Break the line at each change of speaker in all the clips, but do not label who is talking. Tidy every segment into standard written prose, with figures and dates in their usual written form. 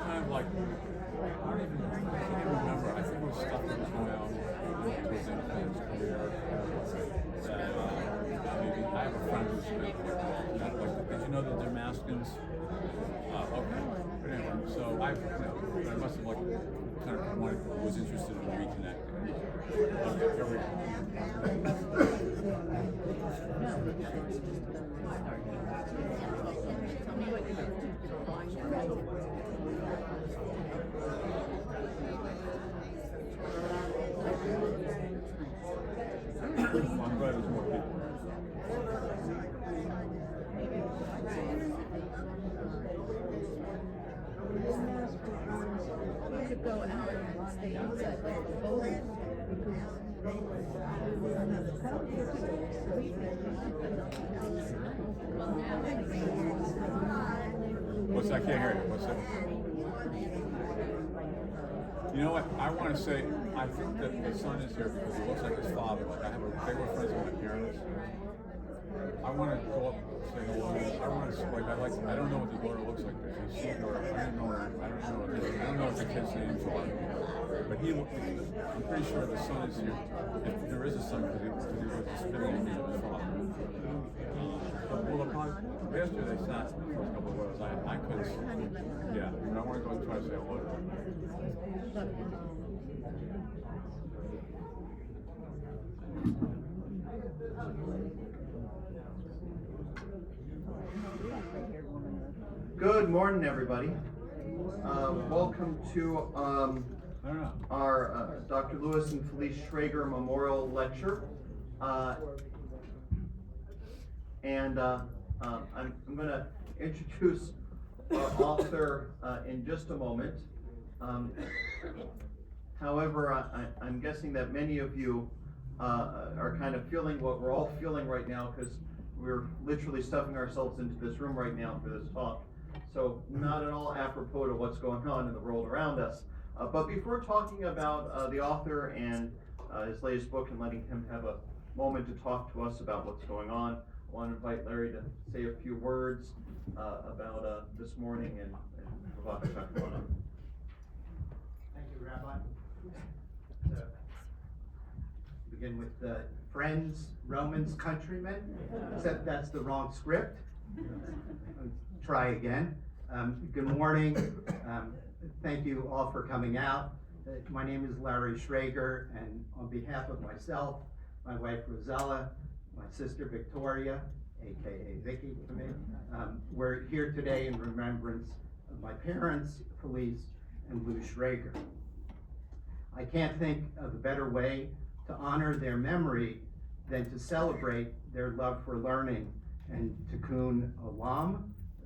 kind of like, I can't even remember. I think it was stuff that was going on towards the end of his career. That maybe I have a friend who's been like, did you know the Damascus? Okay. But anyway, so I must have like kind of was interested in reconnecting. Okay, here we go. I'm glad there's more people.
You could go out and stay inside like the boat.
What's that? I can't hear you. What's that? You know what? I want to say, I think that the son is here because he looks like his father. Like they were friends with my parents. I want to go up and say hello. I don't know what the daughter looks like. There's a sweet daughter. I don't know what the kid's names are. But I'm pretty sure the son is here. If there is a son, because he was spinning me with his father. Well, yesterday they sat for a couple of hours. I couldn't see. Yeah, but I want to go and try to say hello to him.
Good morning, everybody. Welcome to our Dr. Lewis and Felice Schrager Memorial Lecture. And I'm going to introduce our author in just a moment. However, I'm guessing that many of you are kind of feeling what we're all feeling right now, because we're literally stuffing ourselves into this room right now for this talk. So not at all apropos to what's going on in the world around us. But before talking about the author and his latest book and letting him have a moment to talk to us about what's going on, I want to invite Larry to say a few words about this morning and about the Thank
you, Rabbi. Begin with friends, Romans, countrymen, except that's the wrong script. Try again. Good morning. Thank you all for coming out. My name is Larry Schrager, and on behalf of myself, my wife Rosella, my sister Victoria, aka Vicky to me, we're here today in remembrance of my parents, Felice and Lou Schrager. I can't think of a better way to honor their memory than to celebrate their love for learning and tikkun olam,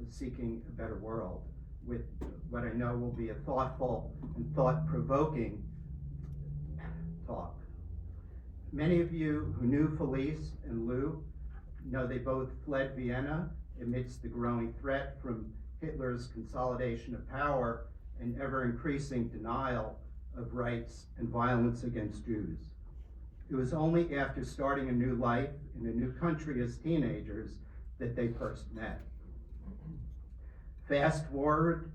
seeking a better world, with what I know will be a thoughtful and thought-provoking talk. Many of you who knew Felice and Lou know they both fled Vienna amidst the growing threat from Hitler's consolidation of power and ever-increasing denial of rights and violence against Jews. It was only after starting a new life in a new country as teenagers that they first met. Fast forward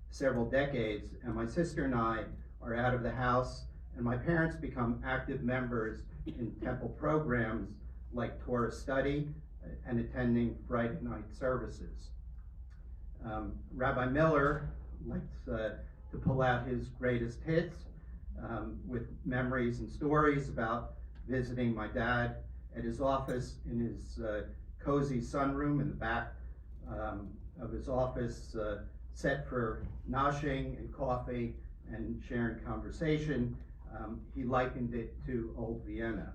several decades, and my sister and I are out of the house, and my parents become active members in temple programs like Torah study and attending Friday night services. Rabbi Miller likes to pull out his greatest hits with memories and stories about visiting my dad at his office in his cozy sunroom in the back of his office, set for noshing and coffee and sharing conversation. He likened it to old Vienna.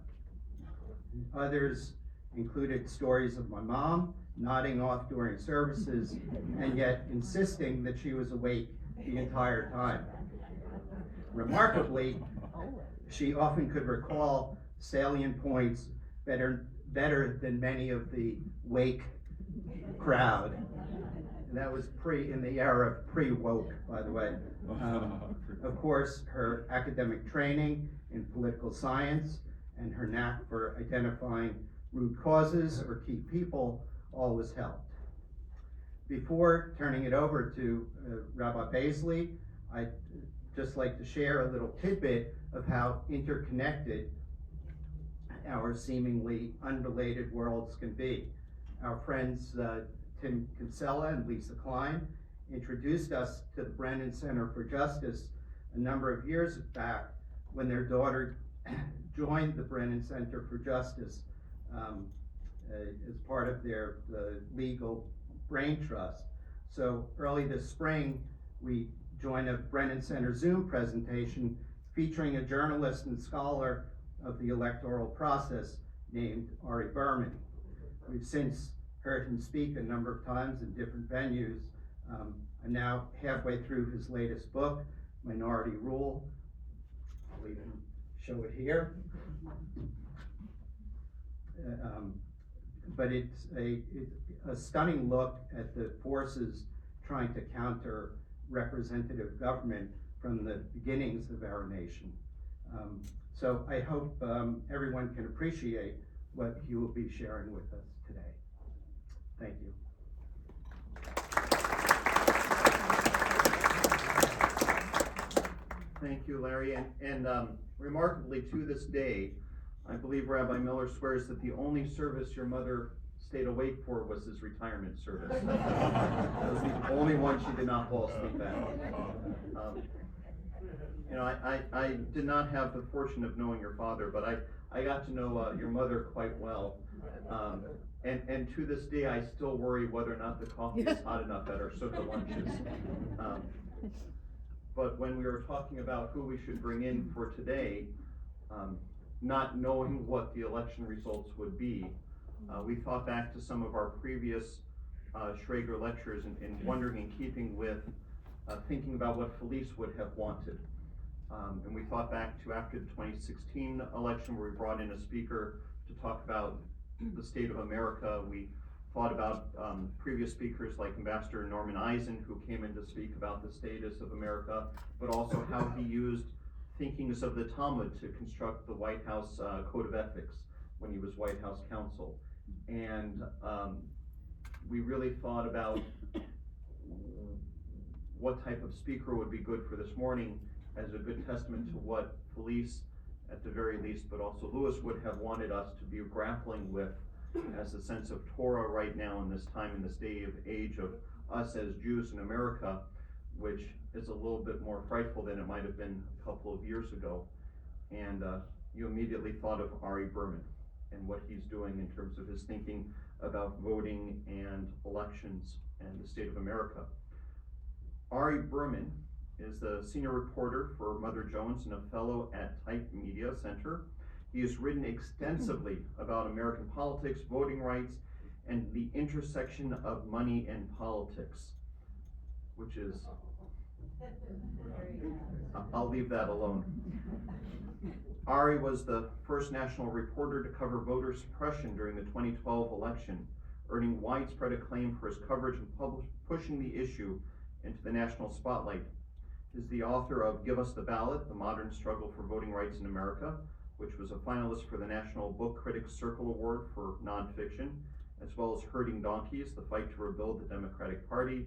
Others included stories of my mom nodding off during services and yet insisting that she was awake the entire time. Remarkably, she often could recall salient points better than many of the wake crowd. And that was in the era of pre-woke, by the way. Of course, her academic training in political science and her knack for identifying root causes or key people always helped. Before turning it over to Rabbi Baisley, I'd just like to share a little tidbit of how interconnected our seemingly unrelated worlds can be. Our friends Tim Kinsella and Lisa Klein introduced us to the Brennan Center for Justice a number of years back when their daughter joined the Brennan Center for Justice as part of their legal brain trust. So early this spring, we joined a Brennan Center Zoom presentation featuring a journalist and scholar of the electoral process named Ari Berman. We've since heard him speak a number of times in different venues. I'm now halfway through his latest book, Minority Rule. I'll even show it here. But it's a stunning look at the forces trying to counter representative government from the beginnings of our nation. So I hope everyone can appreciate what he will be sharing with us today. Thank you.
Thank you, Larry. And remarkably, to this day, I believe Rabbi Miller swears that the only service your mother stayed awake for was his retirement service. That was the only one she did not fall asleep at. You know, I did not have the fortune of knowing your father, but I got to know your mother quite well. And to this day, I still worry whether or not the coffee is hot enough at our sukkah lunches. But when we were talking about who we should bring in for today, not knowing what the election results would be, we thought back to some of our previous Schrager lectures and wondering, in keeping with thinking about what Felice would have wanted. And we thought back to after the 2016 election, where we brought in a speaker to talk about the state of America. We thought about previous speakers like Ambassador Norman Eisen, who came in to speak about the status of America, but also how he used thinkings of the Talmud to construct the White House Code of Ethics when he was White House counsel. And we really thought about what type of speaker would be good for this morning as a good testament to what Felice, at the very least, but also Lewis would have wanted us to be grappling with as a sense of Torah right now in this time, in this day of age of us as Jews in America, which is a little bit more frightful than it might have been a couple of years ago. And you immediately thought of Ari Berman and what he's doing in terms of his thinking about voting and elections and the state of America. Ari Berman is the senior reporter for Mother Jones and a fellow at Type Media Center. He has written extensively about American politics, voting rights, and the intersection of money and politics, which is, I'll leave that alone. Ari was the first national reporter to cover voter suppression during the 2012 election, earning widespread acclaim for his coverage and pushing the issue into the national spotlight. Is the author of Give Us the Ballot, The Modern Struggle for Voting Rights in America, which was a finalist for the National Book Critics Circle Award for nonfiction, as well as Herding Donkeys, The Fight to Rebuild the Democratic Party,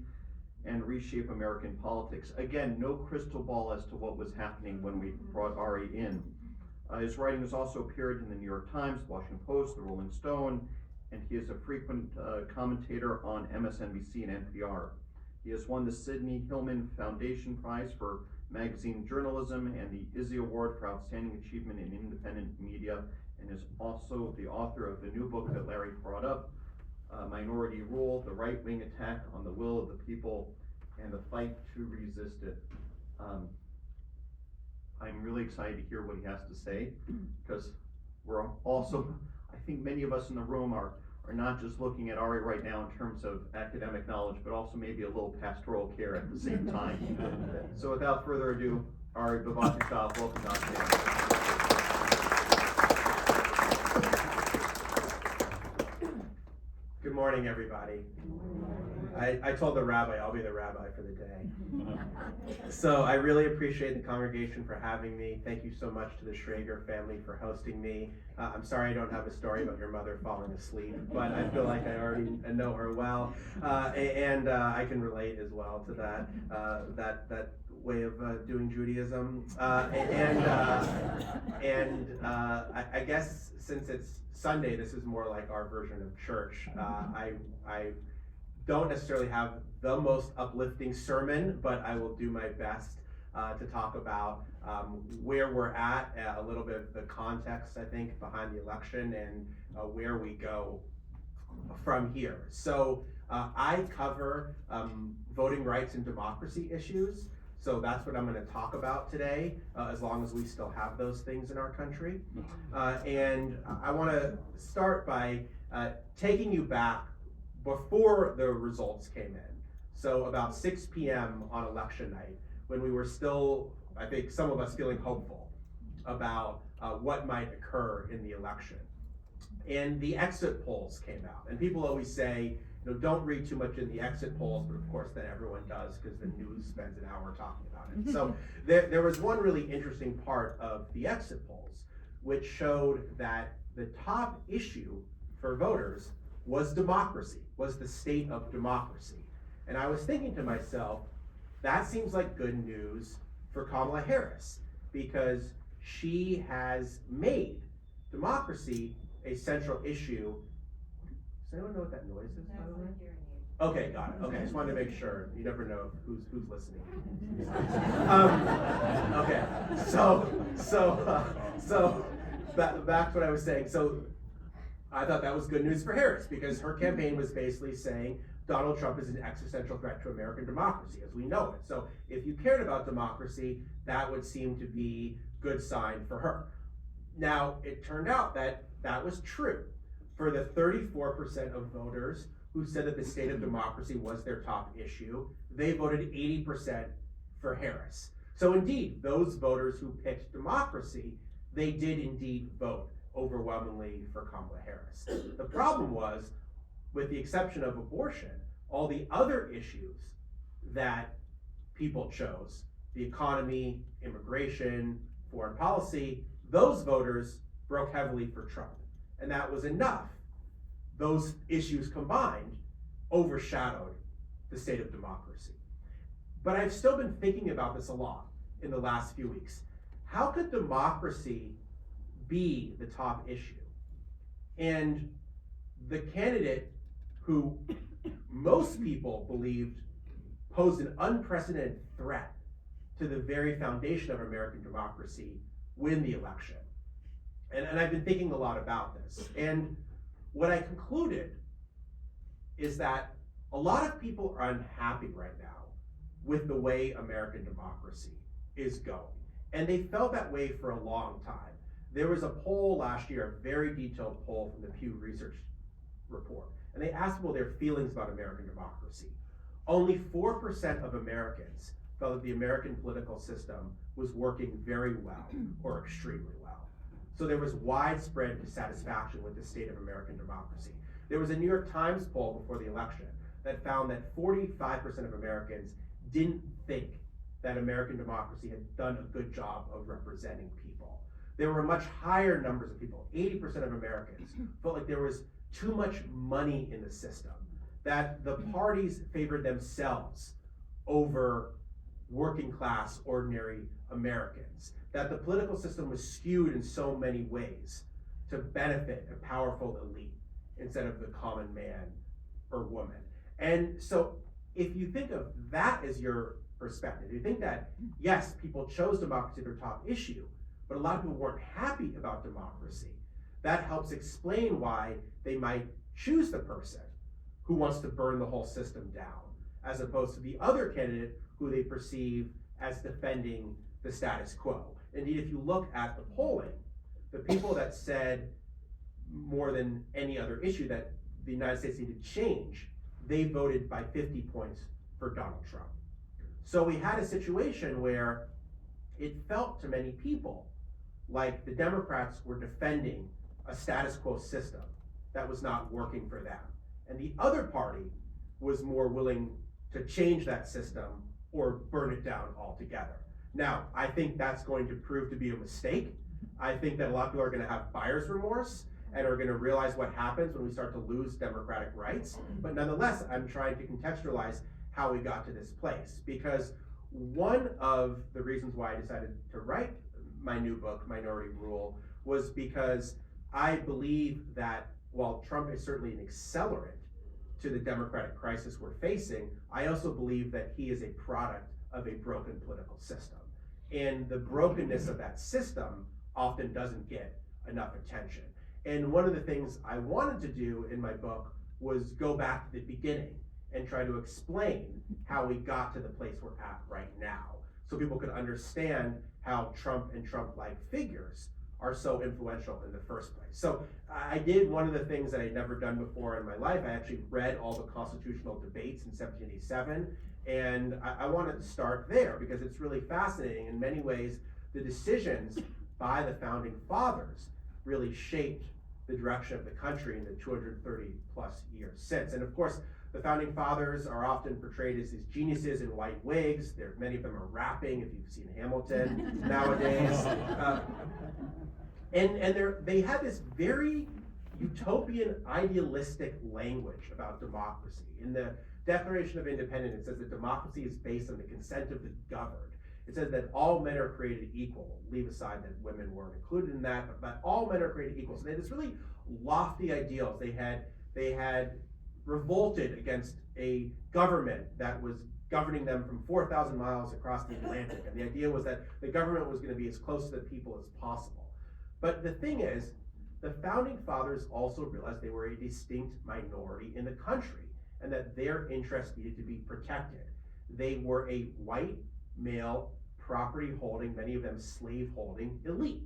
and Reshape American Politics. Again, no crystal ball as to what was happening when we brought Ari in. His writing has also appeared in the New York Times, the Washington Post, the Rolling Stone, and he is a frequent commentator on MSNBC and NPR. He has won the Sidney Hillman Foundation Prize for magazine journalism and the Izzy Award for Outstanding Achievement in Independent Media, and is also the author of the new book that Larry brought up, Minority Rule, The Right-Wing Attack on the Will of the People and the Fight to Resist It. I'm really excited to hear what he has to say, because we're also, I think many of us in the room are not just looking at Ari right now in terms of academic knowledge, but also maybe a little pastoral care at the same time. So without further ado, Ari, Bavakashav, welcome on stage.
Good morning, everybody. I told the rabbi I'll be the rabbi for the day. So I really appreciate the congregation for having me. Thank you so much to the Schrager family for hosting me. I'm sorry I don't have a story about your mother falling asleep, but I feel like I already know her well, and I can relate as well to that way of doing Judaism. I guess since it's Sunday, this is more like our version of church. I don't necessarily have the most uplifting sermon, but I will do my best to talk about where we're at, a little bit of the context, I think, behind the election, and where we go from here. So I cover voting rights and democracy issues. So that's what I'm going to talk about today, as long as we still have those things in our country. And I want to start by taking you back before the results came in. So about 6 p.m. on election night, when we were still, I think some of us feeling hopeful about what might occur in the election. And the exit polls came out. And people always say, don't read too much in the exit polls, but of course then everyone does because the news spends an hour talking about it. So there was one really interesting part of the exit polls, which showed that the top issue for voters was democracy, was the state of democracy. And I was thinking to myself, that seems like good news for Kamala Harris, because she has made democracy a central issue. Does anyone know what that noise is, by the way? Okay, got it. Okay, I just wanted to make sure. You never know who's listening. Okay, so back to what I was saying. So I thought that was good news for Harris, because her campaign was basically saying Donald Trump is an existential threat to American democracy as we know it. So if you cared about democracy, that would seem to be a good sign for her. Now, it turned out that that was true. For the 34% of voters who said that the state of democracy was their top issue, they voted 80% for Harris. So indeed, those voters who picked democracy, they did indeed vote overwhelmingly for Kamala Harris. The problem was, with the exception of abortion, all the other issues that people chose, the economy, immigration, foreign policy, those voters broke heavily for Trump. And that was enough. Those issues combined overshadowed the state of democracy. But I've still been thinking about this a lot in the last few weeks. How could democracy be the top issue? And the candidate who most people believed posed an unprecedented threat to the very foundation of American democracy win the election. And I've been thinking a lot about this. And what I concluded is that a lot of people are unhappy right now with the way American democracy is going. And they felt that way for a long time. There was a poll last year, a very detailed poll from the Pew Research report, and they asked people their feelings about American democracy. Only 4% of Americans felt that the American political system was working very well or extremely well. So there was widespread dissatisfaction with the state of American democracy. There was a New York Times poll before the election that found that 45% of Americans didn't think that American democracy had done a good job of representing people. There were much higher numbers of people, 80% of Americans felt like there was too much money in the system, that the parties favored themselves over working class, ordinary Americans, that the political system was skewed in so many ways to benefit a powerful elite instead of the common man or woman. And so if you think of that as your perspective, you think that, yes, people chose democracy as their top issue, but a lot of people weren't happy about democracy, that helps explain why they might choose the person who wants to burn the whole system down, as opposed to the other candidate who they perceive as defending the status quo. Indeed, if you look at the polling, the people that said more than any other issue that the United States needed to change, they voted by 50 points for Donald Trump. So we had a situation where it felt to many people like the Democrats were defending a status quo system that was not working for them. And the other party was more willing to change that system or burn it down altogether. Now, I think that's going to prove to be a mistake. I think that a lot of people are gonna have buyer's remorse and are gonna realize what happens when we start to lose democratic rights. But nonetheless, I'm trying to contextualize how we got to this place, because one of the reasons why I decided to write my new book, Minority Rule, was because I believe that while Trump is certainly an accelerant to the democratic crisis we're facing, I also believe that he is a product of a broken political system. And the brokenness of that system often doesn't get enough attention. And one of the things I wanted to do in my book was go back to the beginning and try to explain how we got to the place we're at right now, so people could understand how Trump and Trump-like figures are so influential in the first place. So I did one of the things that I'd never done before in my life. I actually read all the constitutional debates in 1787, and I wanted to start there because it's really fascinating. In many ways, the decisions by the founding fathers really shaped the direction of the country in the 230 plus years since. And of course, the founding fathers are often portrayed as these geniuses in white wigs. Many of them are rapping, if you've seen Hamilton nowadays. And they had this very utopian, idealistic language about democracy. In the Declaration of Independence, it says that democracy is based on the consent of the governed. It says that all men are created equal. Leave aside that women weren't included in that, but all men are created equal. So they had this really lofty ideals. They had revolted against a government that was governing them from 4,000 miles across the Atlantic. And the idea was that the government was going to be as close to the people as possible. But the thing is, the founding fathers also realized they were a distinct minority in the country and that their interests needed to be protected. They were a white, male, property holding, many of them slave holding elite.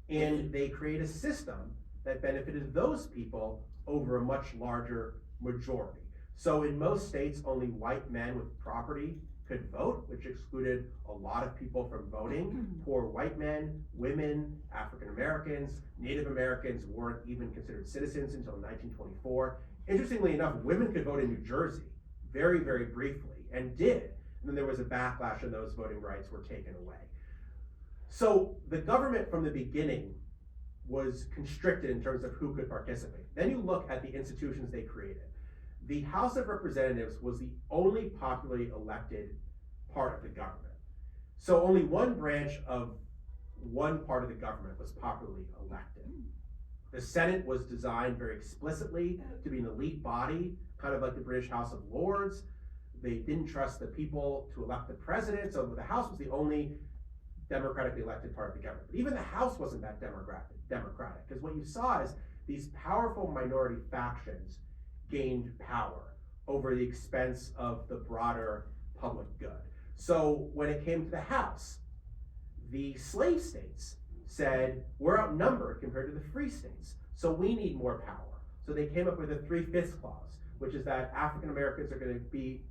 And they created a system that benefited those people over a much larger majority. So in most states, only white men with property could vote, which excluded a lot of people from voting. Poor white men, women, African Americans, Native Americans weren't even considered citizens until 1924. Interestingly enough, women could vote in New Jersey very, very briefly, and did. And then there was a backlash and those voting rights were taken away. So the government from the beginning was constricted in terms of who could participate. Then you look at the institutions they created. The House of Representatives was the only popularly elected part of the government. So only one branch of one part of the government was popularly elected. The Senate was designed very explicitly to be an elite body, kind of like the British House of Lords. They didn't trust the people to elect the president, so the House was the only democratically elected part of the government. But even the House wasn't that democratic, because what you saw is these powerful minority factions gained power over the expense of the broader public good. So when it came to the House, the slave states said, we're outnumbered compared to the free states, so we need more power. So they came up with a 3/5 clause, which is that African Americans are going to be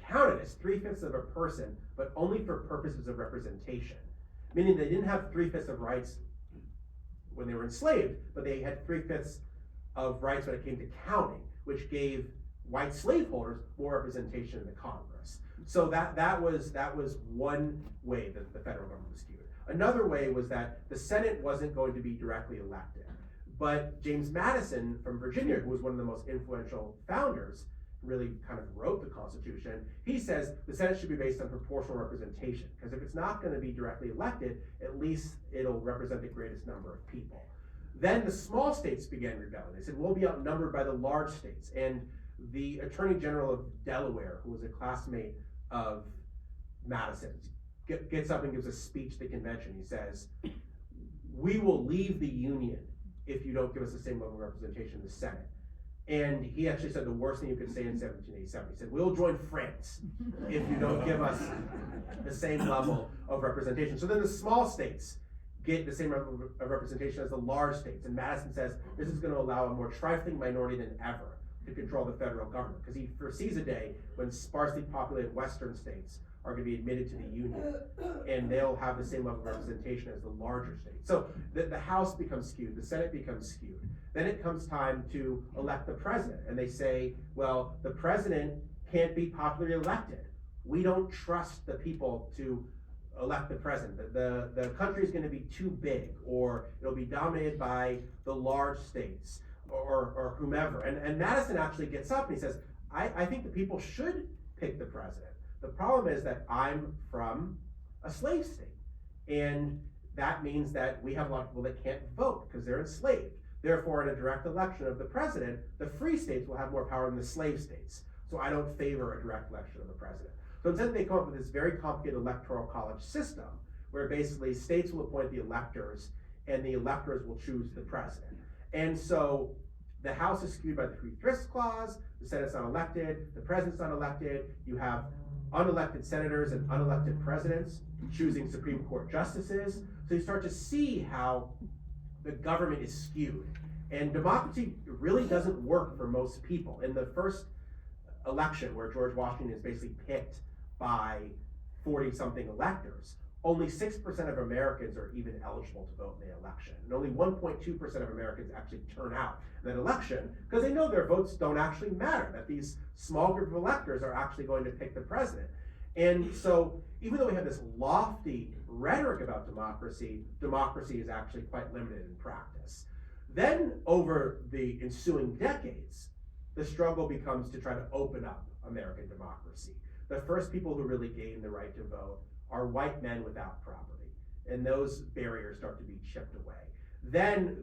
counted as 3/5 of a person, but only for purposes of representation. Meaning they didn't have 3/5 of rights when they were enslaved, but they had 3/5 of rights when it came to counting, which gave white slaveholders more representation in the Congress. So that was one way that the federal government was skewed. Another way was that the Senate wasn't going to be directly elected, but James Madison from Virginia, who was one of the most influential founders, really kind of wrote the Constitution. He says the Senate should be based on proportional representation, because if it's not going to be directly elected, at least it'll represent the greatest number of people. Then the small states began rebelling. They said, we'll be outnumbered by the large states. And the Attorney General of Delaware, who was a classmate of Madison's, gets up and gives a speech to the convention. He says, we will leave the Union if you don't give us the same level of representation in the Senate. And he actually said the worst thing you could say in 1787. He said, we'll join France if you don't give us the same level of representation. So then the small states get the same level of representation as the large states. And Madison says this is going to allow a more trifling minority than ever to control the federal government, because he foresees a day when sparsely populated western states are going to be admitted to the Union, and they'll have the same level of representation as the larger states. So the House becomes skewed, the Senate becomes skewed. Then it comes time to elect the president, and they say, well, the president can't be popularly elected. We don't trust the people to elect the president. The country is going to be too big, or it'll be dominated by the large states, or whomever. And Madison actually gets up and he says, I think the people should pick the president. The problem is that I'm from a slave state, and that means that we have a lot of people that can't vote because they're enslaved. Therefore, in a direct election of the president, the free states will have more power than the slave states. So I don't favor a direct election of the president. So instead they come up with this very complicated electoral college system where basically states will appoint the electors and the electors will choose the president. And so the House is skewed by the Three Fifths Clause, the Senate's not elected, the president's not elected, you have unelected senators and unelected presidents choosing Supreme Court justices. So you start to see how the government is skewed. And democracy really doesn't work for most people. In the first election where George Washington is basically picked by 40-something electors, only 6% of Americans are even eligible to vote in the election. And only 1.2% of Americans actually turn out in that election because they know their votes don't actually matter, that these small group of electors are actually going to pick the president. And so even though we have this lofty rhetoric about democracy, democracy is actually quite limited in practice. Then over the ensuing decades, the struggle becomes to try to open up American democracy. The first people who really gain the right to vote are white men without property, and those barriers start to be chipped away. Then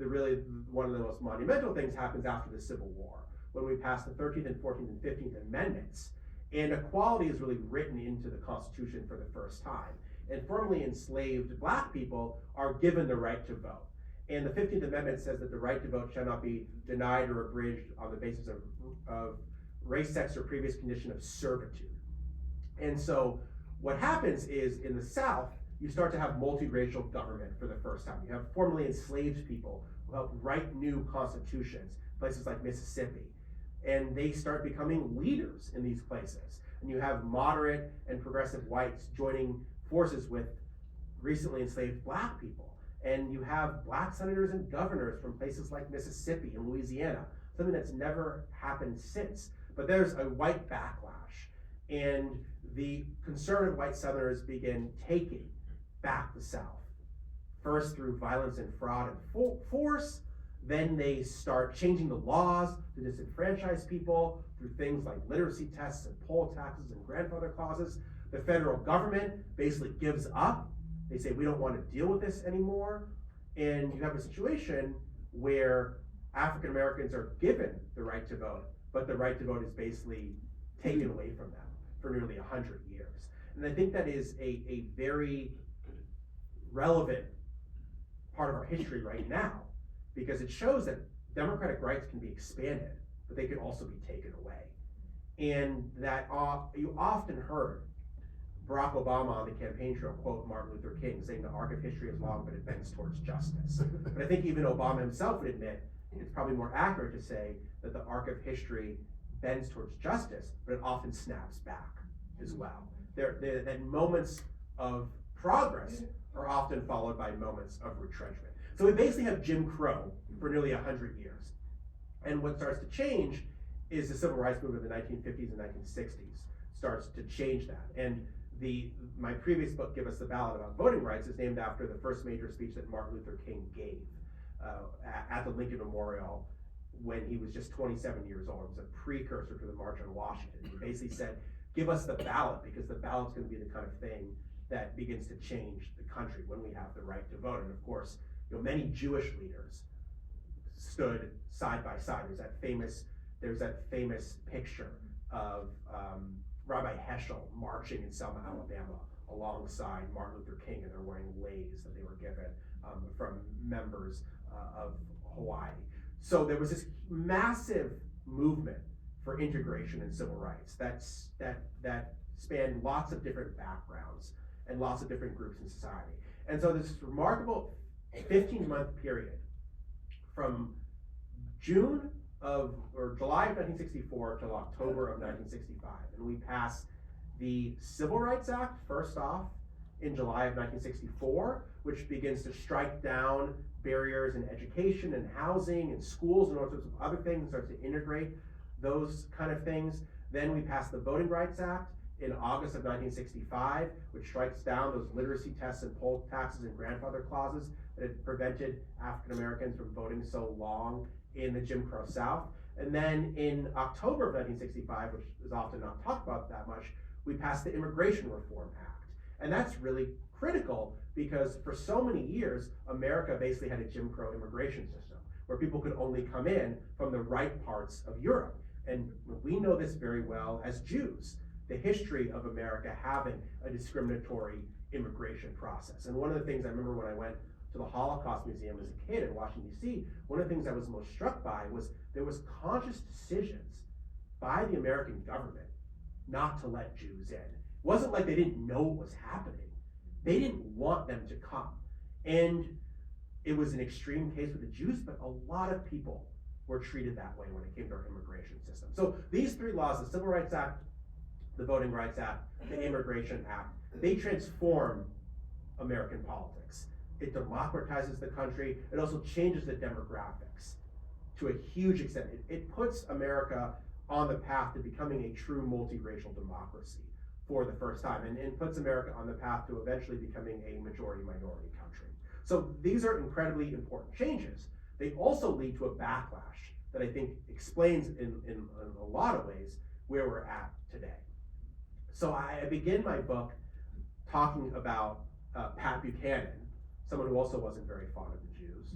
one of the most monumental things happens after the Civil War, when we pass the 13th and 14th and 15th Amendments, and equality is really written into the Constitution for the first time. And formerly enslaved black people are given the right to vote. And the 15th Amendment says that the right to vote shall not be denied or abridged on the basis of race, sex, or previous condition of servitude. And so what happens is in the South, you start to have multiracial government for the first time. You have formerly enslaved people who help write new constitutions, places like Mississippi. And they start becoming leaders in these places. And you have moderate and progressive whites joining forces with recently enslaved black people. And you have black senators and governors from places like Mississippi and Louisiana, something that's never happened since. But there's a white backlash. And the conservative white Southerners begin taking back the South, first through violence and fraud and force. Then they start changing the laws to disenfranchise people through things like literacy tests and poll taxes and grandfather clauses. The federal government basically gives up. They say, we don't want to deal with this anymore. And you have a situation where African Americans are given the right to vote, but the right to vote is basically taken away from them for nearly 100 years. And I think that is a very relevant part of our history right now, because it shows that democratic rights can be expanded, but they can also be taken away. And that you often heard Barack Obama on the campaign trail quote Martin Luther King, saying the arc of history is long, but it bends towards justice. But I think even Obama himself would admit it's probably more accurate to say that the arc of history bends towards justice, but it often snaps back as well. That moments of progress are often followed by moments of retrenchment. So we basically have Jim Crow for nearly 100 years. And what starts to change is the civil rights movement of the 1950s and 1960s starts to change that. And my previous book, Give Us the Ballot, about voting rights, is named after the first major speech that Martin Luther King gave at the Lincoln Memorial when he was just 27 years old. It was a precursor to the March on Washington. He basically said, give us the ballot, because the ballot's going to be the kind of thing that begins to change the country when we have the right to vote. And of course, many Jewish leaders stood side by side. There's that famous picture of Rabbi Heschel marching in Selma, Alabama, alongside Martin Luther King, and they're wearing leis that they were given from members of Hawaii. So there was this massive movement for integration and civil rights that spanned lots of different backgrounds and lots of different groups in society. And so this remarkable 15-month period from July of 1964 till October of 1965, and we pass the Civil Rights Act, first off, in July of 1964, which begins to strike down barriers in education and housing and schools and all sorts of other things, starts to integrate those kind of things. Then we passed the Voting Rights Act in August of 1965, which strikes down those literacy tests and poll taxes and grandfather clauses that had prevented African Americans from voting so long in the Jim Crow South. And then in October of 1965, which is often not talked about that much, we passed the Immigration Reform Act. And that's really critical because for so many years, America basically had a Jim Crow immigration system where people could only come in from the right parts of Europe. And we know this very well as Jews, the history of America having a discriminatory immigration process. And one of the things I remember when I went to the Holocaust Museum as a kid in Washington, D.C., one of the things I was most struck by was there was conscious decisions by the American government not to let Jews in. It wasn't like they didn't know what was happening. They didn't want them to come. And it was an extreme case with the Jews, but a lot of people were treated that way when it came to our immigration system. So these three laws, the Civil Rights Act, the Voting Rights Act, the Immigration Act, they transform American politics. It democratizes the country. It also changes the demographics to a huge extent. It puts America on the path to becoming a true multiracial democracy for the first time, and puts America on the path to eventually becoming a majority-minority country. So these are incredibly important changes. They also lead to a backlash that I think explains in a lot of ways where we're at today. So I begin my book talking about Pat Buchanan, someone who also wasn't very fond of the Jews,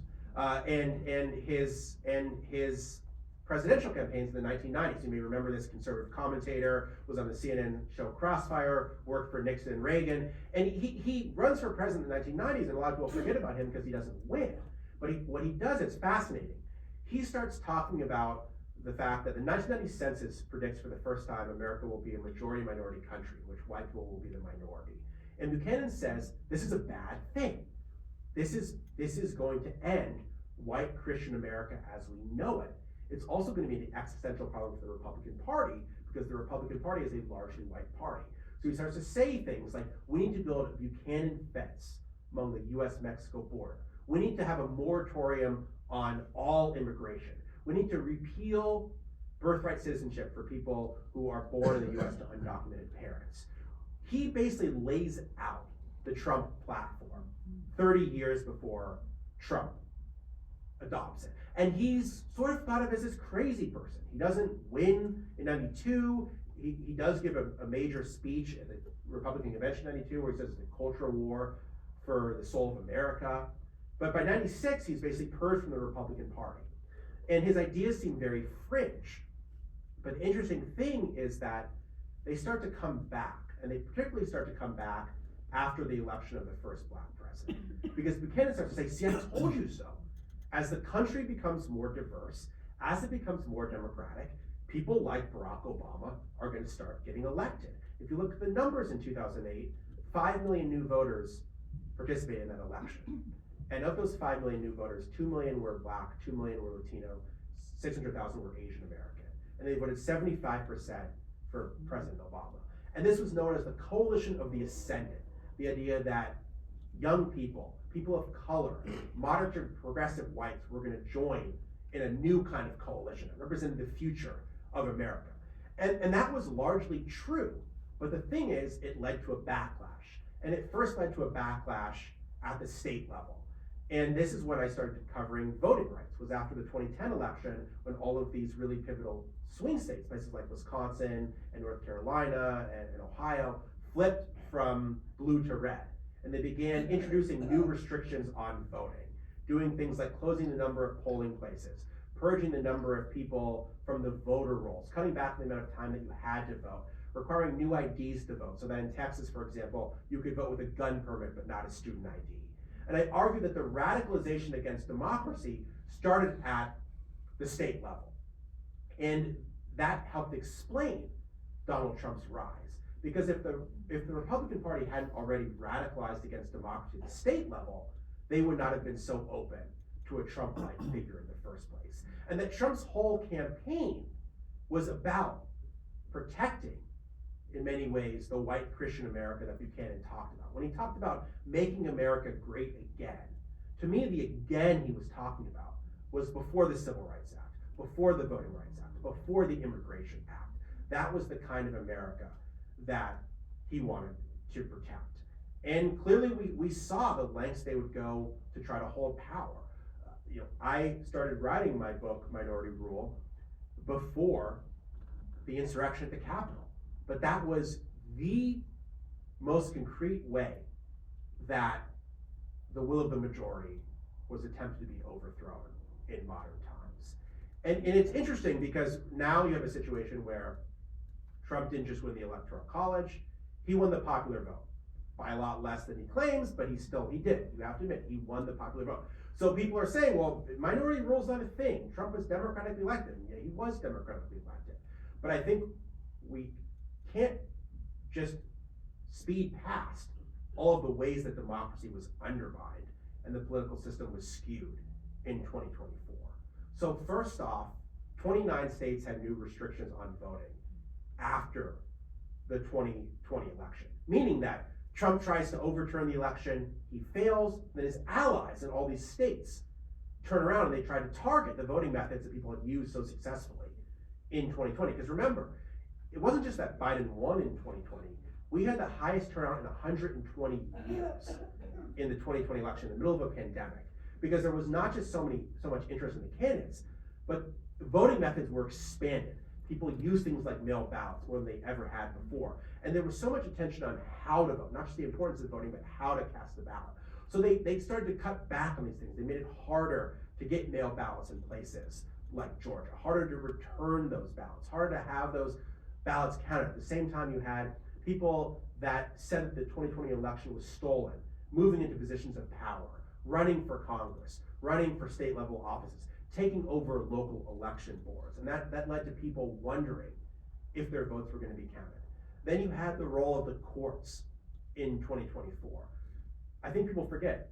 and his presidential campaigns in the 1990s. You may remember this conservative commentator, was on the CNN show Crossfire, worked for Nixon and Reagan, and he runs for president in the 1990s, and a lot of people forget about him because he doesn't win. But what he does, it's fascinating. He starts talking about the fact that the 1990 census predicts for the first time America will be a majority-minority country, in which white people will be the minority. And Buchanan says, this is a bad thing. This is going to end white Christian America as we know it. It's also going to be an existential problem for the Republican Party because the Republican Party is a largely white party. So he starts to say things like, we need to build a Buchanan fence among the US-Mexico border. We need to have a moratorium on all immigration. We need to repeal birthright citizenship for people who are born in the US to undocumented parents. He basically lays out the Trump platform 30 years before Trump adopts it. And he's sort of thought of as this crazy person. He doesn't win in 92. He does give a major speech at the Republican convention in 92 where he says it's a cultural war for the soul of America. But by 96, he's basically purged from the Republican Party. And his ideas seem very fringe. But the interesting thing is that they start to come back, and they particularly start to come back after the election of the first black president. Because Buchanan starts to say, see, I told you so. As the country becomes more diverse, as it becomes more democratic, people like Barack Obama are going to start getting elected. If you look at the numbers in 2008, 5 million new voters participated in that election. And of those 5 million new voters, 2 million were black, 2 million were Latino, 600,000 were Asian American. And they voted 75% for President Obama. And this was known as the coalition of the ascendant, the idea that young people, people of color, moderate to progressive whites were going to join in a new kind of coalition that represented the future of America. And that was largely true. But the thing is, it led to a backlash. And it first led to a backlash at the state level. And this is when I started covering voting rights, was after the 2010 election, when all of these really pivotal swing states, places like Wisconsin and North Carolina and Ohio, flipped from blue to red. And they began introducing new restrictions on voting, doing things like closing the number of polling places, purging the number of people from the voter rolls, cutting back the amount of time that you had to vote, requiring new IDs to vote, so that in Texas, for example, you could vote with a gun permit but not a student ID. And I argue that the radicalization against democracy started at the state level. And that helped explain Donald Trump's rise. Because if the Republican Party hadn't already radicalized against democracy at the state level, they would not have been so open to a Trump-like figure in the first place. And that Trump's whole campaign was about protecting in many ways, the white Christian America that Buchanan talked about. When he talked about making America great again, to me, the again he was talking about was before the Civil Rights Act, before the Voting Rights Act, before the Immigration Act. That was the kind of America that he wanted to protect. And clearly we saw the lengths they would go to try to hold power. I started writing my book, Minority Rule, before the insurrection at the Capitol. But that was the most concrete way that the will of the majority was attempted to be overthrown in modern times. And it's interesting because now you have a situation where Trump didn't just win the Electoral College, he won the popular vote. By a lot less than he claims, but he did. You have to admit, he won the popular vote. So people are saying, well, minority rule is not a thing. Trump was democratically elected. Yeah, he was democratically elected. But I think we can't just speed past all of the ways that democracy was undermined and the political system was skewed in 2024. So first off, 29 states had new restrictions on voting after the 2020 election, meaning that Trump tries to overturn the election, he fails, then his allies in all these states turn around and they try to target the voting methods that people had used so successfully in 2020. Because remember, it wasn't just that Biden won in 2020, we had the highest turnout in 120 years in the 2020 election, in the middle of a pandemic, because there was not just so much interest in the candidates, but voting methods were expanded. People used things like mail ballots more than they ever had before. And there was so much attention on how to vote, not just the importance of voting, but how to cast the ballot. So they started to cut back on these things. They made it harder to get mail ballots in places like Georgia, harder to return those ballots, harder to have those ballots counted. At the same time, you had people that said that the 2020 election was stolen, moving into positions of power, running for Congress, running for state level offices, taking over local election boards. And that led to people wondering if their votes were going to be counted. Then you had the role of the courts in 2024. I think people forget,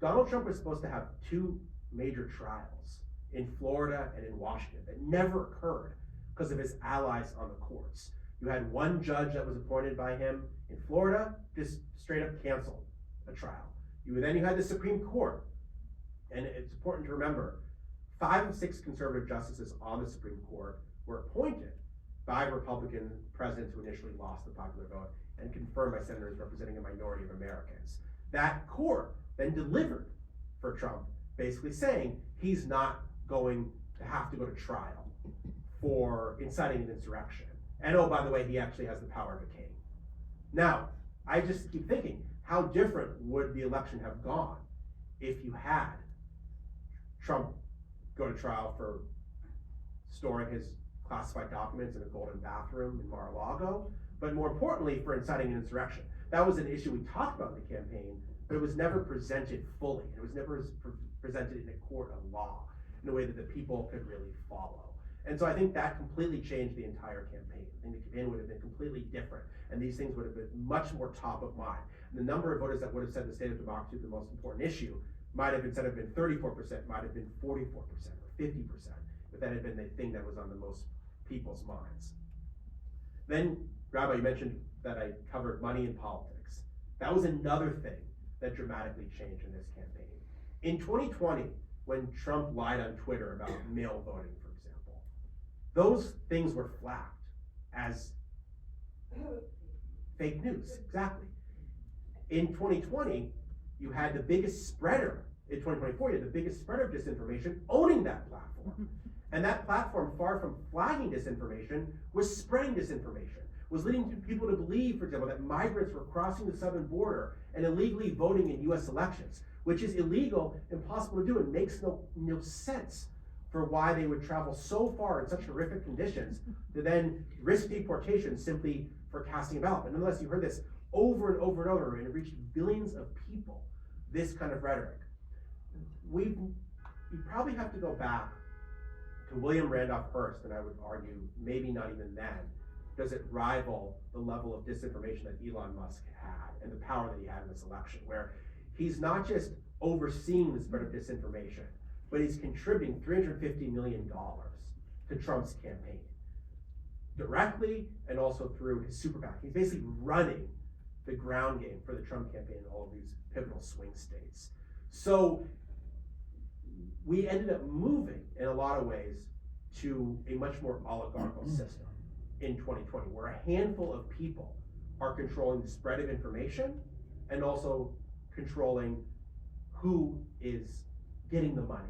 Donald Trump was supposed to have two major trials in Florida and in Washington that never occurred because of his allies on the courts. You had one judge that was appointed by him in Florida, just straight up canceled a trial. Then you had the Supreme Court. And it's important to remember, 5 of 6 conservative justices on the Supreme Court were appointed by Republican presidents who initially lost the popular vote and confirmed by senators representing a minority of Americans. That court then delivered for Trump, basically saying he's not going to have to go to trial for inciting an insurrection. And oh, by the way, he actually has the power of a king. Now, I just keep thinking, how different would the election have gone if you had Trump go to trial for storing his classified documents in a golden bathroom in Mar-a-Lago, but more importantly, for inciting an insurrection? That was an issue we talked about in the campaign, but it was never presented fully. It was never presented in a court of law in a way that the people could really follow. And so I think that completely changed the entire campaign. I think the campaign would have been completely different, and these things would have been much more top of mind. And the number of voters that would have said the state of democracy is the most important issue might have, instead of been 34%, might have been 44% or 50%, if that had been the thing that was on the most people's minds. Then, Rabbi, you mentioned that I covered money in politics. That was another thing that dramatically changed in this campaign. In 2020, when Trump lied on Twitter about mail voting, for example, those things were flagged as fake news, exactly. In 2020, you had the biggest spreader, in 2024, you had the biggest spreader of disinformation owning that platform. And that platform, far from flagging disinformation, was spreading disinformation, was leading people to believe, for example, that migrants were crossing the southern border and illegally voting in US elections, which is illegal, impossible to do, and makes no sense for why they would travel so far in such horrific conditions to then risk deportation simply for casting a ballot. But nonetheless, you heard this over and over and over, and it reached billions of people, this kind of rhetoric. You probably have to go back to William Randolph Hearst, and I would argue maybe not even then does it rival the level of disinformation that Elon Musk had and the power that he had in this election, where he's not just overseeing the spread of disinformation, but he's contributing $350 million to Trump's campaign. directly and also through his super PAC. He's basically running the ground game for the Trump campaign in all of these pivotal swing states. So we ended up moving in a lot of ways to a much more oligarchical system in 2020, where a handful of people are controlling the spread of information and also controlling who is getting the money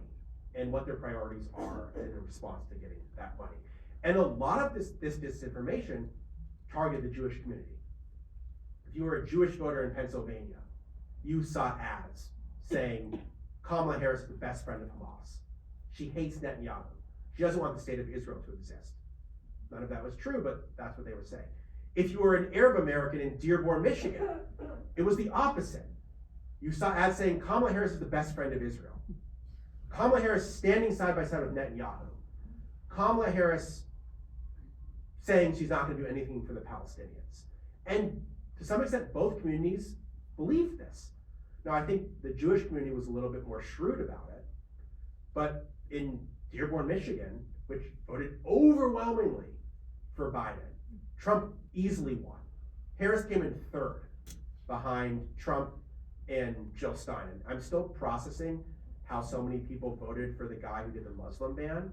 and what their priorities are in response to getting that money. And a lot of this disinformation targeted the Jewish community. If you were a Jewish voter in Pennsylvania, you saw ads saying Kamala Harris is the best friend of Hamas. She hates Netanyahu. She doesn't want the state of Israel to exist. None of that was true, but that's what they were saying. If you were an Arab American in Dearborn, Michigan, it was the opposite. You saw ads saying Kamala Harris is the best friend of Israel. Kamala Harris standing side by side with Netanyahu. Kamala Harris saying she's not going to do anything for the Palestinians. And to some extent, both communities believed this. Now, I think the Jewish community was a little bit more shrewd about it, but in Dearborn, Michigan, which voted overwhelmingly for Biden, Trump easily won. Harris came in third behind Trump and Jill Stein. And I'm still processing how so many people voted for the guy who did the Muslim ban.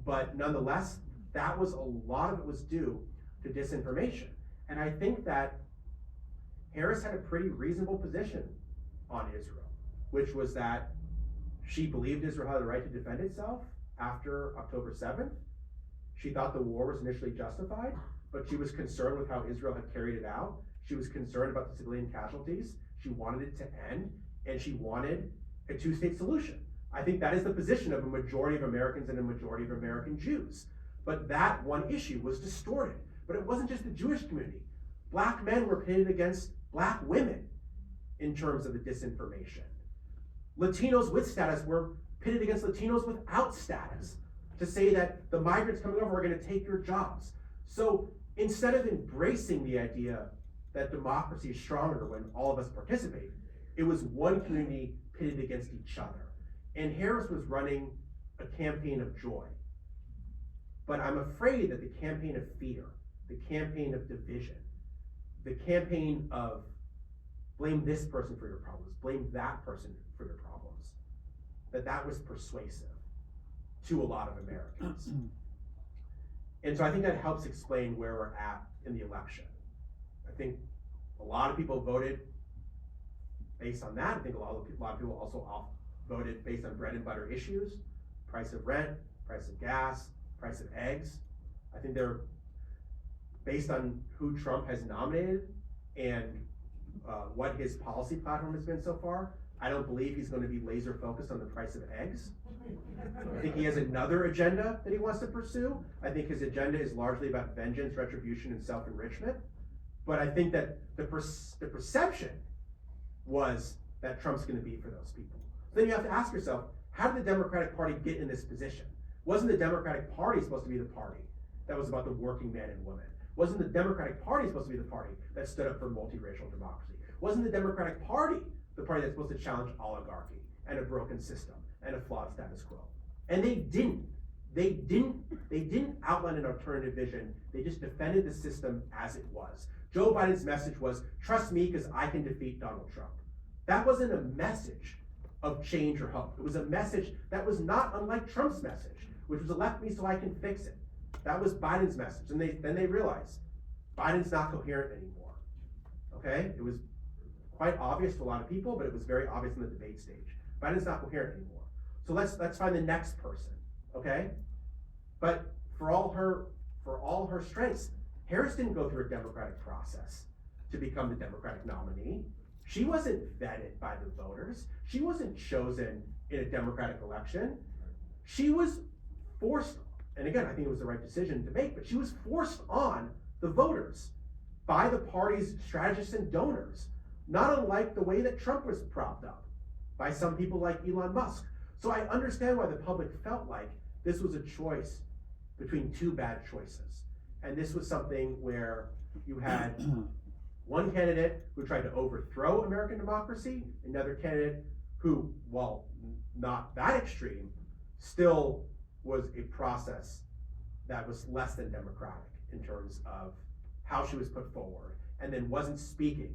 But nonetheless, that was a lot of it was due to disinformation. And I think that Harris had a pretty reasonable position on Israel, which was that she believed Israel had the right to defend itself after October 7th. She thought the war was initially justified, but she was concerned with how Israel had carried it out. She was concerned about the civilian casualties. She wanted it to end, and she wanted a two-state solution. I think that is the position of a majority of Americans and a majority of American Jews. But that one issue was distorted. But it wasn't just the Jewish community. Black men were pitted against black women in terms of the disinformation. Latinos with status were pitted against Latinos without status to say that the migrants coming over are going to take your jobs. So instead of embracing the idea that democracy is stronger when all of us participate, it was one community pitted against each other. And Harris was running a campaign of joy. But I'm afraid that the campaign of fear, the campaign of division, the campaign of blame this person for your problems, blame that person for your problems, that was persuasive to a lot of Americans. And so I think that helps explain where we're at in the election. I think a lot of people voted based on that. I think a lot of people also voted based on bread and butter issues, price of rent, price of gas, price of eggs. I think they're based on who Trump has nominated and what his policy platform has been so far. I don't believe he's going to be laser focused on the price of eggs. I think he has another agenda that he wants to pursue. I think his agenda is largely about vengeance, retribution, and self-enrichment. But I think that the perception was that Trump's going to be for those people. Then you have to ask yourself, how did the Democratic Party get in this position? Wasn't the Democratic Party supposed to be the party that was about the working man and woman? Wasn't the Democratic Party supposed to be the party that stood up for multiracial democracy? Wasn't the Democratic Party the party that's supposed to challenge oligarchy and a broken system and a flawed status quo? And they didn't. They didn't outline an alternative vision. They just defended the system as it was. Joe Biden's message was, trust me because I can defeat Donald Trump. That wasn't a message of change or hope. It was a message that was not unlike Trump's message, which was elect me so I can fix it. That was Biden's message. And then they realized Biden's not coherent anymore. Okay? It was quite obvious to a lot of people, but it was very obvious in the debate stage. Biden's not coherent anymore. So let's find the next person. Okay? But for all her strengths, Harris didn't go through a democratic process to become the Democratic nominee. She wasn't vetted by the voters. She wasn't chosen in a democratic election. She was forced, and again, I think it was the right decision to make, but she was forced on the voters by the party's strategists and donors, not unlike the way that Trump was propped up by some people like Elon Musk. So I understand why the public felt like this was a choice between two bad choices. And this was something where you had one candidate who tried to overthrow American democracy, another candidate who, while not that extreme, still was a process that was less than democratic in terms of how she was put forward, and then wasn't speaking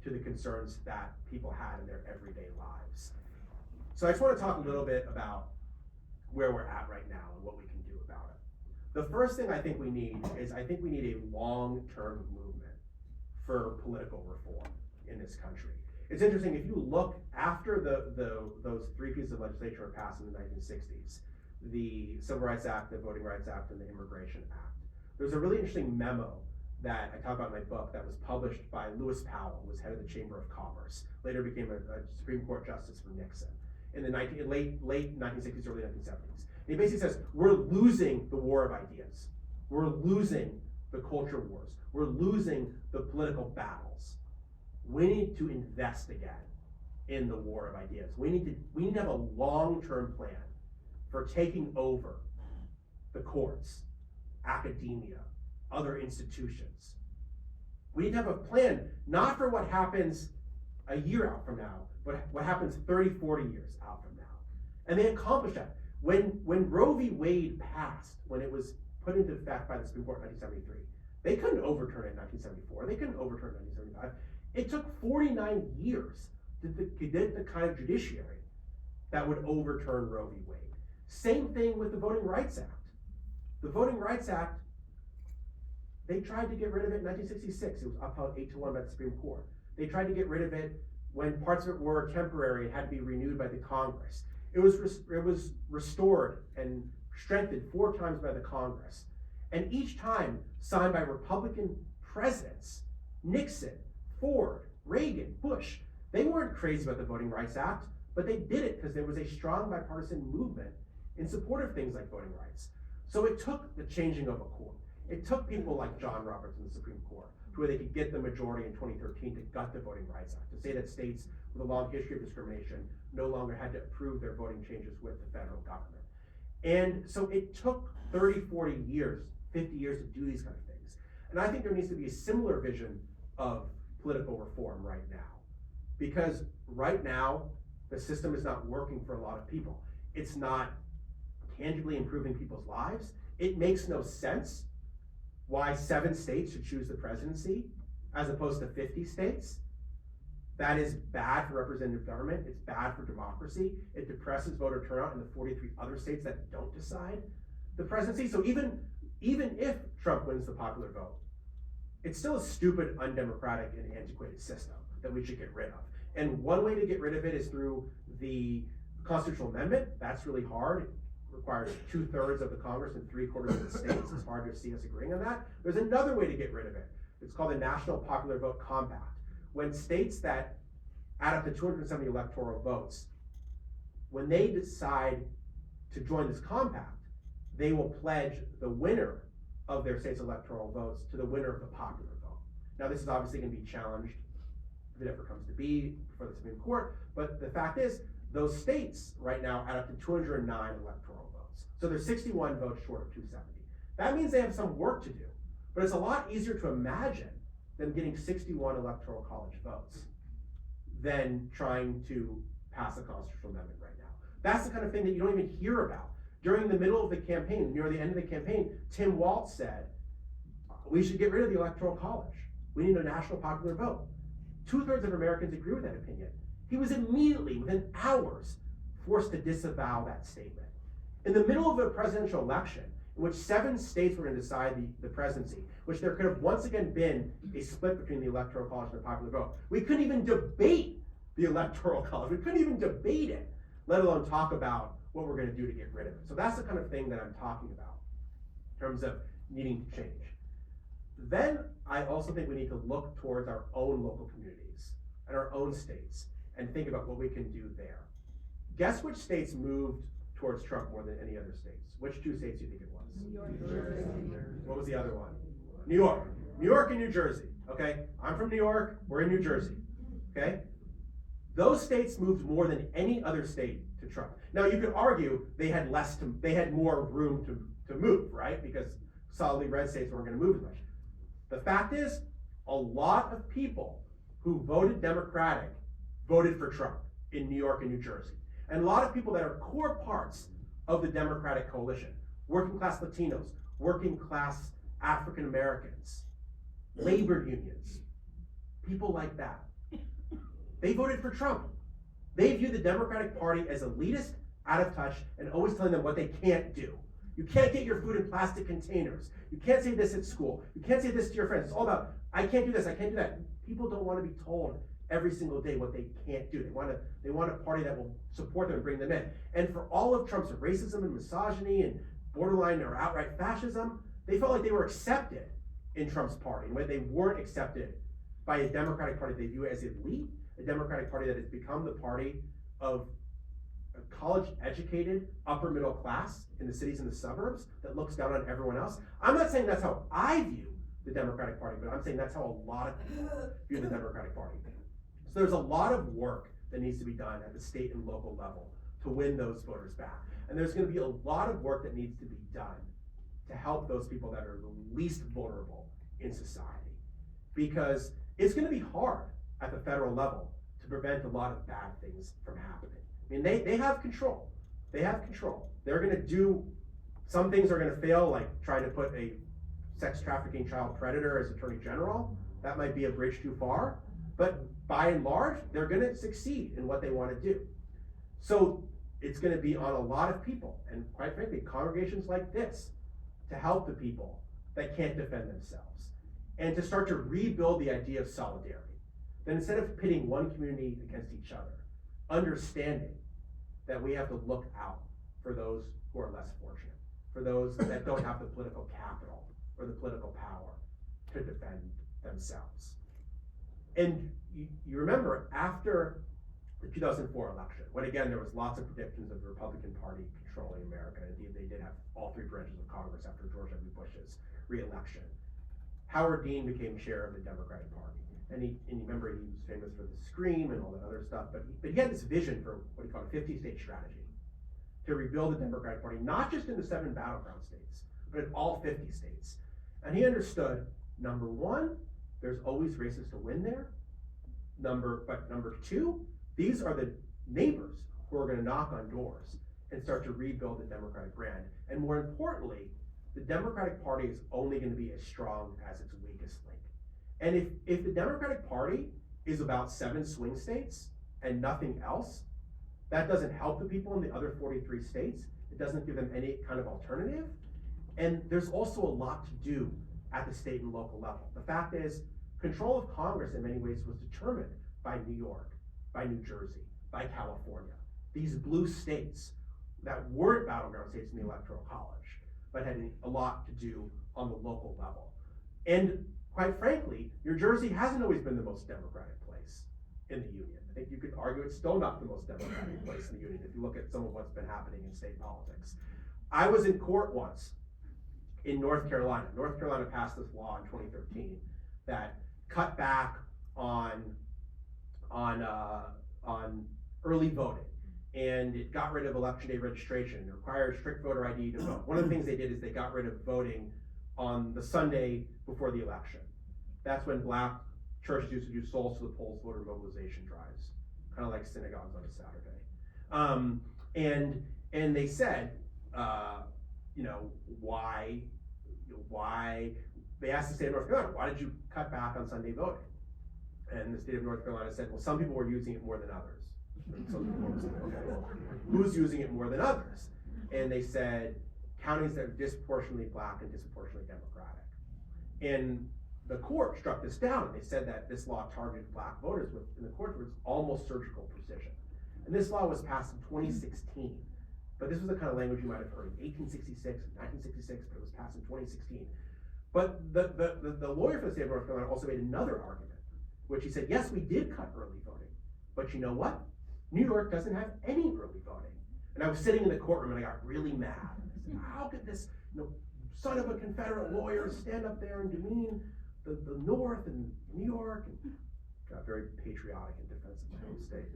to the concerns that people had in their everyday lives. So I just want to talk a little bit about where we're at right now and what we can do about it. The first thing I think we need is, I think we need a long-term movement for political reform in this country. It's interesting, if you look after those three pieces of legislation were passed in the 1960s, the Civil Rights Act, the Voting Rights Act, and the Immigration Act, there's a really interesting memo that I talk about in my book that was published by Lewis Powell, who was head of the Chamber of Commerce, later became a Supreme Court justice for Nixon in the late 1960s, early 1970s. And he basically says, we're losing the war of ideas. We're losing the culture wars. We're losing the political battles. We need to invest again in the war of ideas. We need to have a long-term plan for taking over the courts, academia, other institutions. We need to have a plan, not for what happens a year out from now, but what happens 30, 40 years out from now. And they accomplished that. When Roe v. Wade passed, when it was put into effect by the Supreme Court in 1973, they couldn't overturn it in 1974. They couldn't overturn it in 1975. It took 49 years to get the kind of judiciary that would overturn Roe v. Wade. Same thing with the Voting Rights Act. The Voting Rights Act, they tried to get rid of it in 1966. It was upheld 8-1 by the Supreme Court. They tried to get rid of it when parts of it were temporary and had to be renewed by the Congress. It was restored and strengthened 4 times by the Congress. And each time signed by Republican presidents, Nixon, Ford, Reagan, Bush. They weren't crazy about the Voting Rights Act, but they did it because there was a strong bipartisan movement in support of things like voting rights. So it took the changing of a court. It took people like John Roberts in the Supreme Court to where they could get the majority in 2013 to gut the Voting Rights Act, to say that states with a long history of discrimination no longer had to approve their voting changes with the federal government. And so it took 30, 40 years, 50 years to do these kind of things. And I think there needs to be a similar vision of political reform right now. Because right now, the system is not working for a lot of people. It's not tangibly improving people's lives. It makes no sense why 7 states should choose the presidency as opposed to 50 states. That is bad for representative government. It's bad for democracy. It depresses voter turnout in the 43 other states that don't decide the presidency. So even if Trump wins the popular vote, it's still a stupid, undemocratic, and antiquated system that we should get rid of. And one way to get rid of it is through the constitutional amendment. That's really hard. It requires 2/3 of the Congress and 3/4 of the states. It's hard to see us agreeing on that. There's another way to get rid of it. It's called the National Popular Vote Compact. When states that add up to 270 electoral votes, when they decide to join this compact, they will pledge the winner of their state's electoral votes to the winner of the popular vote. Now, this is obviously going to be challenged if it ever comes to be before the Supreme Court, but the fact is, those states right now add up to 209 electoral votes. So they're 61 votes short of 270. That means they have some work to do, but it's a lot easier to imagine them getting 61 electoral college votes than trying to pass a constitutional amendment right now. That's the kind of thing that you don't even hear about. During the middle of the campaign, near the end of the campaign, Tim Walz said, we should get rid of the electoral college. We need a national popular vote. 2/3 of Americans agree with that opinion. He was immediately, within hours, forced to disavow that statement. In the middle of a presidential election, in which 7 states were going to decide the presidency, which there could have once again been a split between the electoral college and the popular vote. We couldn't even debate the electoral college. We couldn't even debate it, let alone talk about what we're going to do to get rid of it. So that's the kind of thing that I'm talking about in terms of needing to change. Then I also think we need to look towards our own local communities and our own states and think about what we can do there. Guess which states moved towards Trump more than any other states? Which 2 states do you think it was?
New York, New Jersey.
What was the other one? New York. New York and New Jersey, okay? I'm from New York, we're in New Jersey, okay? Those states moved more than any other state to Trump. Now you could argue they had more room to move, right? Because solidly red states weren't gonna move as much. The fact is, a lot of people who voted Democratic voted for Trump in New York and New Jersey. And a lot of people that are core parts of the Democratic coalition, working class Latinos, working class African Americans, labor unions, people like that. They voted for Trump. They view the Democratic Party as elitist, out of touch, and always telling them what they can't do. You can't get your food in plastic containers. You can't say this at school. You can't say this to your friends. It's all about, I can't do this, I can't do that. People don't want to be told every single day what they can't do. They want a party that will support them and bring them in. And for all of Trump's racism and misogyny and borderline or outright fascism, they felt like they were accepted in Trump's party, and when they weren't accepted by a Democratic Party they view as elite, a Democratic Party that has become the party of a college-educated upper middle class in the cities and the suburbs that looks down on everyone else. I'm not saying that's how I view the Democratic Party, but I'm saying that's how a lot of people view the Democratic Party. So there's a lot of work that needs to be done at the state and local level to win those voters back. And there's going to be a lot of work that needs to be done to help those people that are the least vulnerable in society. Because it's going to be hard at the federal level to prevent a lot of bad things from happening. I mean, they have control. They have control. They're going to do, some things are going to fail, like trying to put a sex trafficking child predator as attorney general. That might be a bridge too far. But by and large, they're going to succeed in what they want to do. So it's going to be on a lot of people, and quite frankly, congregations like this, to help the people that can't defend themselves, and to start to rebuild the idea of solidarity. Then instead of pitting one community against each other, understanding that we have to look out for those who are less fortunate, for those that don't have the political capital or the political power to defend themselves. And you remember after the 2004 election, when again there was lots of predictions of the Republican Party controlling America. Indeed, they did have all three branches of Congress after George W. Bush's re-election. Howard Dean became chair of the Democratic Party. And you remember he was famous for the Scream and all that other stuff, but he had this vision for what he called a 50-state strategy to rebuild the Democratic Party, not just in the 7 battleground states, but in all 50 states. And he understood, number one, there's always races to win there. Number two, these are the neighbors who are going to knock on doors and start to rebuild the Democratic brand. And more importantly, the Democratic Party is only going to be as strong as its weakest link. And if the Democratic Party is about 7 swing states and nothing else, that doesn't help the people in the other 43 states. It doesn't give them any kind of alternative. And there's also a lot to do at the state and local level. The fact is, control of Congress in many ways was determined by New York, by New Jersey, by California. These blue states that weren't battleground states in the Electoral College, but had a lot to do on the local level. And quite frankly, New Jersey hasn't always been the most democratic place in the Union. I think you could argue it's still not the most democratic place in the Union if you look at some of what's been happening in state politics. I was in court once in North Carolina. North Carolina passed this law in 2013 that cut back on early voting, and it got rid of election day registration. It required strict voter ID to vote. One of the things they did is they got rid of voting on the Sunday before the election. That's when black churches used to do souls to the polls voter mobilization drives, kind of like synagogues on a Saturday. And they said, why they asked the state of North Carolina, why did you cut back on Sunday voting? And the state of North Carolina said, well, some people were using it more than others. So okay, well, who's using it more than others? And they said, counties that are disproportionately black and disproportionately Democratic. And the court struck this down, and they said that this law targeted black voters in the court was almost surgical precision. And this law was passed in 2016. But this was the kind of language you might have heard in 1866, 1966, but it was passed in 2016. But the lawyer for the state of North Carolina also made another argument, which he said, yes, we did cut early voting, but you know what? New York doesn't have any early voting. And I was sitting in the courtroom and I got really mad. I said, how could this son of a Confederate lawyer stand up there and demean the North and New York? And got very patriotic in defense of my own state.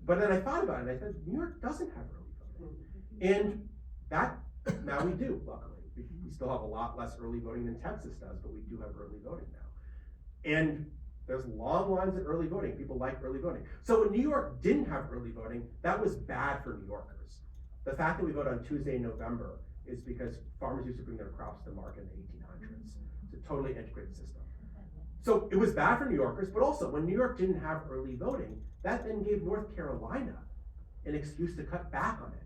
But then I thought about it and I said, New York doesn't have early voting. And that, now we do, luckily. We still have a lot less early voting than Texas does, but we do have early voting now. And there's long lines of early voting. People like early voting. So when New York didn't have early voting, that was bad for New Yorkers. The fact that we vote on Tuesday in November is because farmers used to bring their crops to the market in the 1800s. It's a totally integrated system. So it was bad for New Yorkers, but also when New York didn't have early voting, that then gave North Carolina an excuse to cut back on it.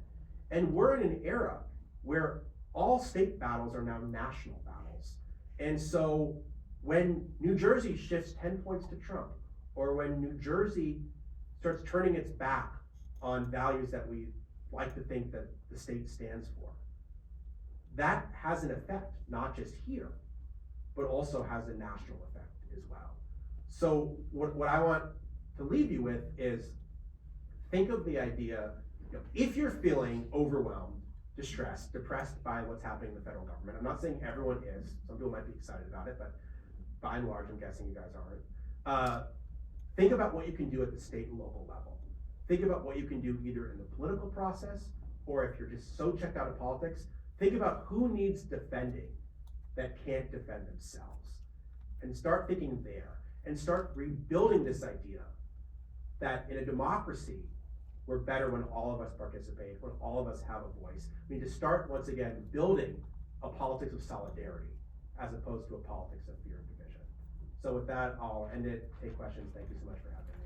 And we're in an era where all state battles are now national battles. And so when New Jersey shifts 10 points to Trump, or when New Jersey starts turning its back on values that we like to think that the state stands for, that has an effect, not just here, but also has a national effect as well. So what I want to leave you with is, think of the idea, if you're feeling overwhelmed, distressed, depressed by what's happening in the federal government. I'm not saying everyone is. Some people might be excited about it, but by and large, I'm guessing you guys aren't. Think about what you can do at the state and local level. Think about what you can do either in the political process, or if you're just so checked out of politics, think about who needs defending that can't defend themselves. And start thinking there, and start rebuilding this idea that in a democracy, we're better when all of us participate, when all of us have a voice. We need to start, once again, building a politics of solidarity, as opposed to a politics of fear and division. So with that, I'll end it, take questions. Thank you so much for having me.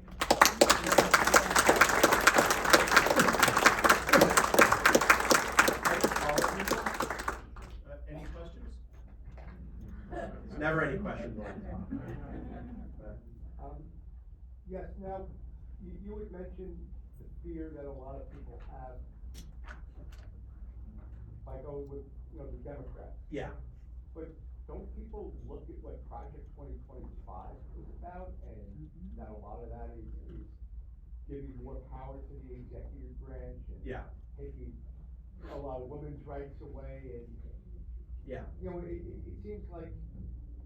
Any questions?
There's never any questions.
Yes, now, you had mentioned the fear that a lot of people have by going with, the Democrats.
Yeah.
But don't people look at what Project 2025 is about, and that a lot of that is giving more power to the executive branch and
Yeah.
taking a lot of women's rights away, and
Yeah.
it seems like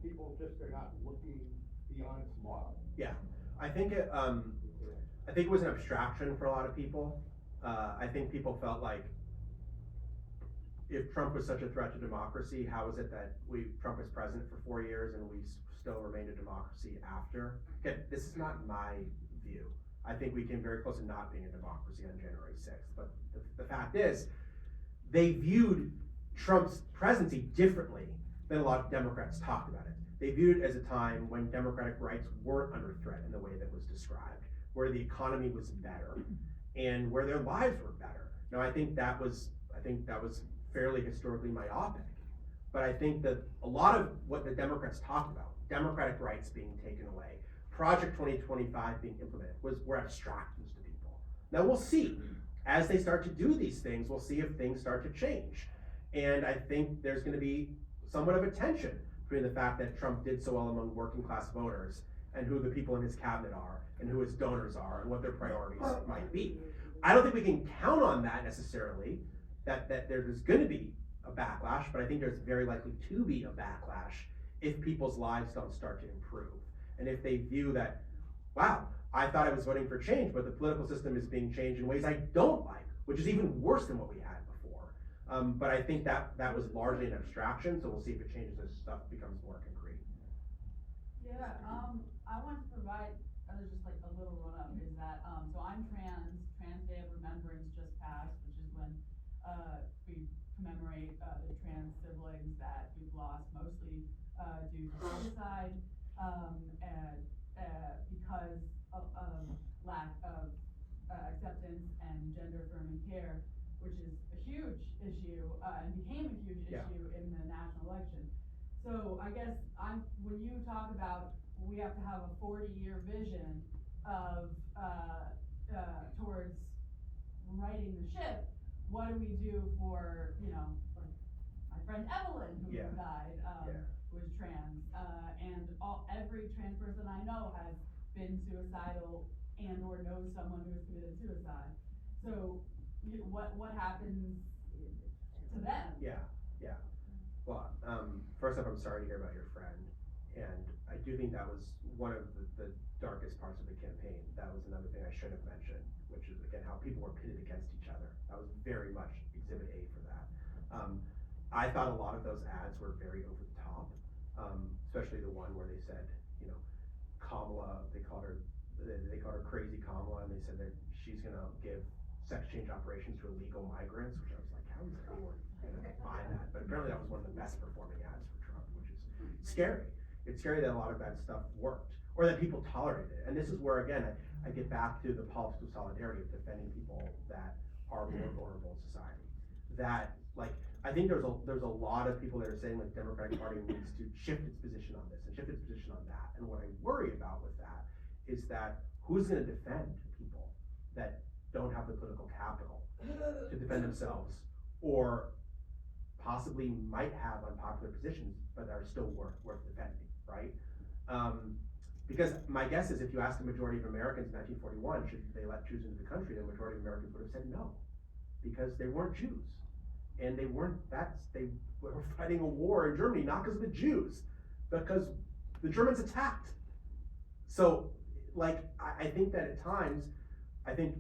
people just are not looking beyond tomorrow.
Yeah. I think it was an abstraction for a lot of people. I think people felt like, if Trump was such a threat to democracy, how is it that Trump was president for 4 years and we still remained a democracy after? Again, this is not my view. I think we came very close to not being a democracy on January 6th. But the fact is, they viewed Trump's presidency differently than a lot of Democrats talked about it. They viewed it as a time when democratic rights weren't under threat in the way that was described, where the economy was better and where their lives were better. Now, I think that was fairly historically myopic, but I think that a lot of what the Democrats talked about, democratic rights being taken away, Project 2025 being implemented, were abstractions to people. Now we'll see, as they start to do these things, we'll see if things start to change. And I think there's going to be somewhat of a tension between the fact that Trump did so well among working class voters and who the people in his cabinet are and who his donors are and what their priorities might be. I don't think we can count on that necessarily, that there's going to be a backlash, but I think there's very likely to be a backlash if people's lives don't start to improve. And if they view that, wow, I thought I was voting for change, but the political system is being changed in ways I don't like, which is even worse than what we had before. But I think that was largely an abstraction, so we'll see if it changes as stuff becomes more concrete.
Yeah, I want to provide just like a little run-up, is that, so I'm trans Day of Remembrance just passed, which is when we commemorate the trans siblings that we've lost, mostly due to suicide, and because of lack of acceptance and gender-affirming care, which is a huge issue, and became a huge issue in the national election. So I guess when you talk about we have to have a 40-year vision of towards righting the ship, what do we do for, like my friend Evelyn, who died, who was trans, and every trans person I know has been suicidal and or knows someone who has committed suicide. So what happens to them?
Yeah. Well, first off, I'm sorry to hear about your friend, and I do think that was one of the darkest parts of the campaign. That was another thing I should have mentioned, which is, again, how people were pitted against each other. That was very much exhibit A for that. I thought a lot of those ads were very over the top, especially the one where they said, Kamala, they called her crazy Kamala, and they said that she's gonna give sex change operations to illegal migrants, which I was like, how is that gonna buy that. But apparently that was one of the best performing ads for Trump, which is scary. It's scary that a lot of that stuff worked, or that people tolerated it. And this is where, again, I get back to the politics of solidarity, of defending people that are more vulnerable in society. That, like, I think there's a lot of people that are saying, like, the Democratic Party needs to shift its position on this and shift its position on that. And what I worry about with that is that who's gonna defend people that don't have the political capital to defend themselves, or possibly might have unpopular positions, but are still worth defending, right? Because my guess is, if you ask the majority of Americans in 1941, should they let Jews into the country, the majority of Americans would have said no, because they weren't Jews. And they were fighting a war in Germany, not because of the Jews, because the Germans attacked. So, like, I think that at times, I think,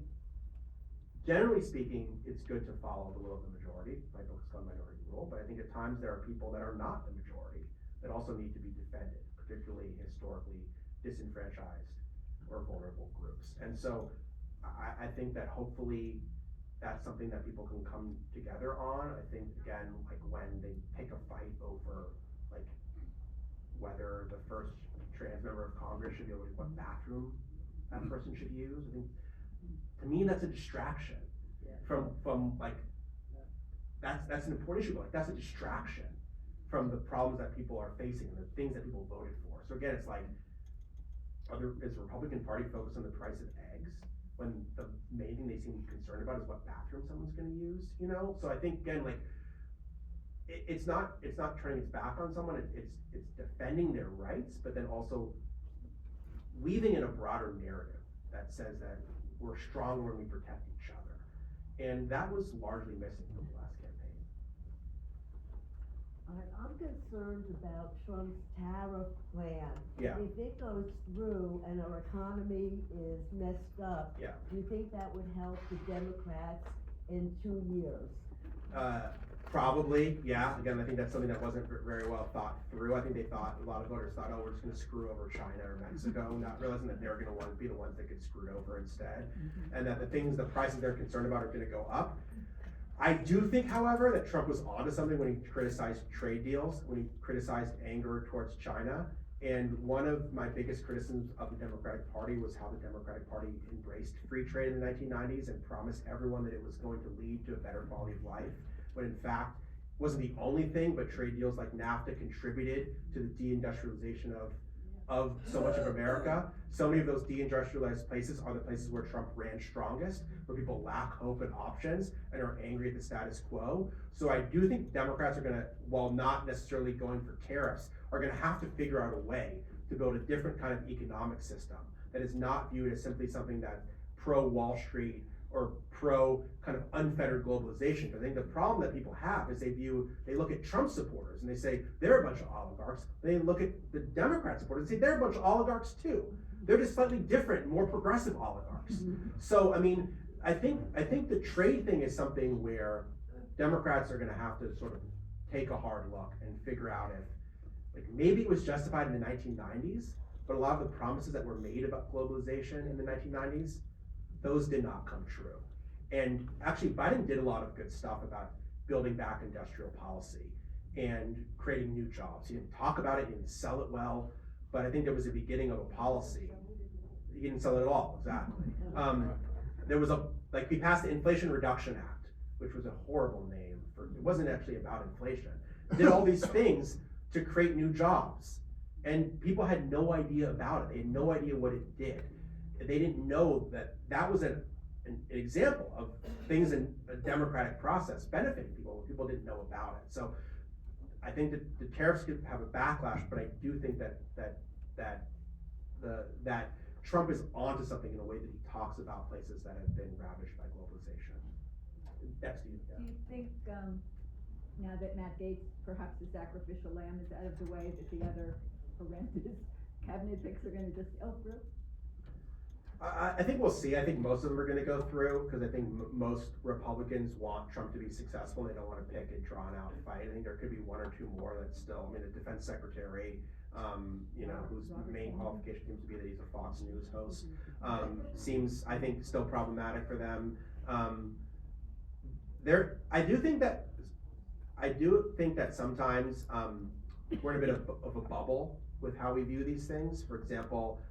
generally speaking, it's good to follow the will of the majority. My book is called Minority Rule, but I think at times there are people that are not the majority that also need to be defended, particularly historically disenfranchised or vulnerable groups. And so I think that hopefully that's something that people can come together on. I think, again, like, when they pick a fight over, like, whether the first trans member of Congress should be able to, what bathroom that person should use, I think, to me, that's a distraction from like, that's an important issue, but, like, that's a distraction from the problems that people are facing and the things that people voted for. So again, it's like, is the Republican Party focused on the price of eggs, when the main thing they seem concerned about is what bathroom someone's gonna use, you know? So I think, again, like, it's not turning its back on someone, it's defending their rights, but then also weaving in a broader narrative that says that we're stronger when we protect each other. And that was largely missing from the last campaign.
I'm concerned about Trump's tariff plan.
Yeah.
If it goes through and our economy is messed up,
Yeah.
do you think that would help the Democrats in 2 years?
Probably, yeah. Again, I think that's something that wasn't very well thought through. I think a lot of voters thought, oh, we're just gonna screw over China or Mexico, not realizing that they're gonna be the ones that get screwed over instead. And that the prices they're concerned about are gonna go up. I do think, however, that Trump was onto something when he criticized trade deals, when he criticized anger towards China. And one of my biggest criticisms of the Democratic Party was how the Democratic Party embraced free trade in the 1990s and promised everyone that it was going to lead to a better quality of life, when in fact wasn't the only thing, but trade deals like NAFTA contributed to the deindustrialization of so much of America. So many of those deindustrialized places are the places where Trump ran strongest, where people lack hope and options and are angry at the status quo. So I do think Democrats are gonna, while not necessarily going for tariffs, are gonna have to figure out a way to build a different kind of economic system that is not viewed as simply something that's pro-Wall Street or pro kind of unfettered globalization. But I think the problem that people have is they look at Trump supporters and they say they're a bunch of oligarchs. They look at the Democrat supporters and say they're a bunch of oligarchs too. They're just slightly different, more progressive oligarchs. So I mean, I think the trade thing is something where Democrats are gonna have to sort of take a hard look and figure out if, like, maybe it was justified in the 1990s, but a lot of the promises that were made about globalization in the 1990s, those did not come true. And actually, Biden did a lot of good stuff about building back industrial policy and creating new jobs. He didn't talk about it, he didn't sell it well, but I think there was a beginning of a policy. He didn't sell it at all, exactly. There was he passed the Inflation Reduction Act, which was a horrible name it wasn't actually about inflation. It did all these things to create new jobs. And people had no idea about it. They had no idea what it did. They didn't know that was an example of things in a democratic process benefiting people when people didn't know about it. So I think that the tariffs could have a backlash, but I do think that Trump is onto something in a way that he talks about places that have been ravaged by globalization. Next to you. Yeah.
Do you think, now that Matt Gaetz, perhaps the sacrificial lamb, is out of the way, that the other horrendous cabinet picks are gonna just go through?
I think we'll see. I think most of them are going to go through because I think most Republicans want Trump to be successful. They don't want to pick a drawn out fight. I think there could be one or two more that still, the defense secretary, whose main qualification seems to be that he's a Fox News host, seems, I think, still problematic for them. I do think that I do think that sometimes we're in a bit of a bubble with how we view these things. For example,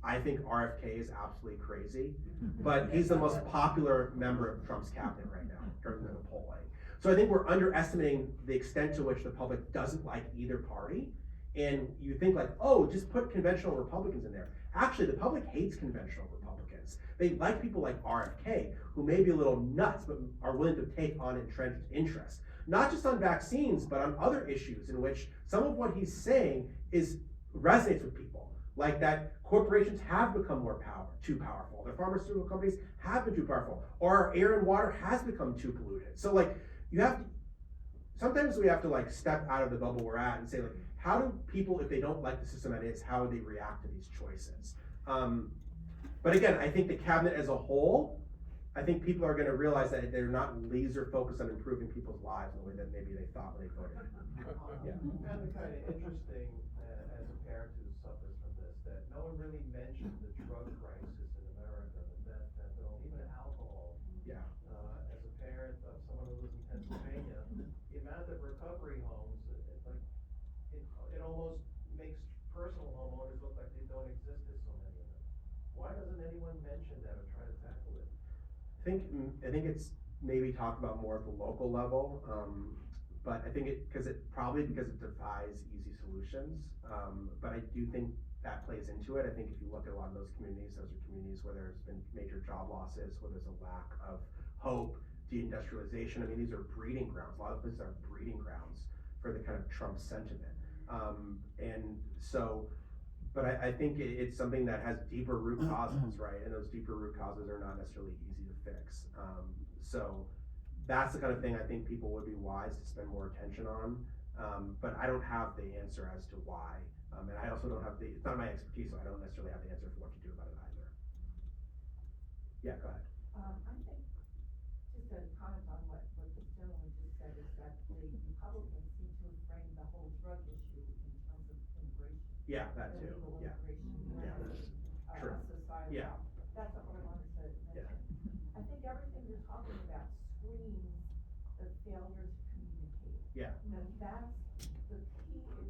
I think RFK is absolutely crazy, but he's the most popular member of Trump's cabinet right now during the polling. So I think we're underestimating the extent to which the public doesn't like either party. And you think like, oh, just put conventional Republicans in there. Actually, the public hates conventional Republicans. They like people like RFK, who may be a little nuts, but are willing to take on entrenched interest. Not just on vaccines, but on other issues in which some of what he's saying resonates with people. Like that corporations have become too powerful. The pharmaceutical companies have been too powerful. Or our air and water has become too polluted. So like, sometimes we have to like step out of the bubble we're at and say like, how do people, if they don't like the system that is, how do they react to these choices? But again, I think the cabinet as a whole, I think people are going to realize that they're not laser focused on improving people's lives in the way that maybe they thought when they voted. Yeah.
I found it kind of interesting as a parent who suffers from this, that no one really mentioned the drug crisis in America, the meth, fentanyl, even alcohol.
Yeah.
As a parent of someone who lives in Pennsylvania, the amount of recovery homes, it almost makes personal homeowners look like they don't exist. There's so many of them. Why doesn't anyone mention that or try to tackle it?
I think it's maybe talked about more at the local level, but I think because it defies easy solutions. But I do think that plays into it. I think if you look at a lot of those are communities where there's been major job losses, where there's a lack of hope, deindustrialization. I mean, these are breeding grounds. A lot of places are breeding grounds for the kind of Trump sentiment. And so, but I think it's something that has deeper root causes, right? And those deeper root causes are not necessarily easy to fix. So that's the kind of thing I think people would be wise to spend more attention on. But I don't have the answer as to why. And I also don't have it's not my expertise, so I don't necessarily have the answer for what to do about it either. Yeah, go ahead.
I think, just to comment on what this gentleman just said, is that the Republicans seem to have framed the whole drug issue in terms of immigration.
Yeah, that too.
Illegal
Yeah.
immigration.
Yeah. True.
Societal.
Yeah.
That's not what I wanted to mention.
Yeah.
I think everything you're talking about screams the failure to communicate.
Yeah.
And that's the key issue for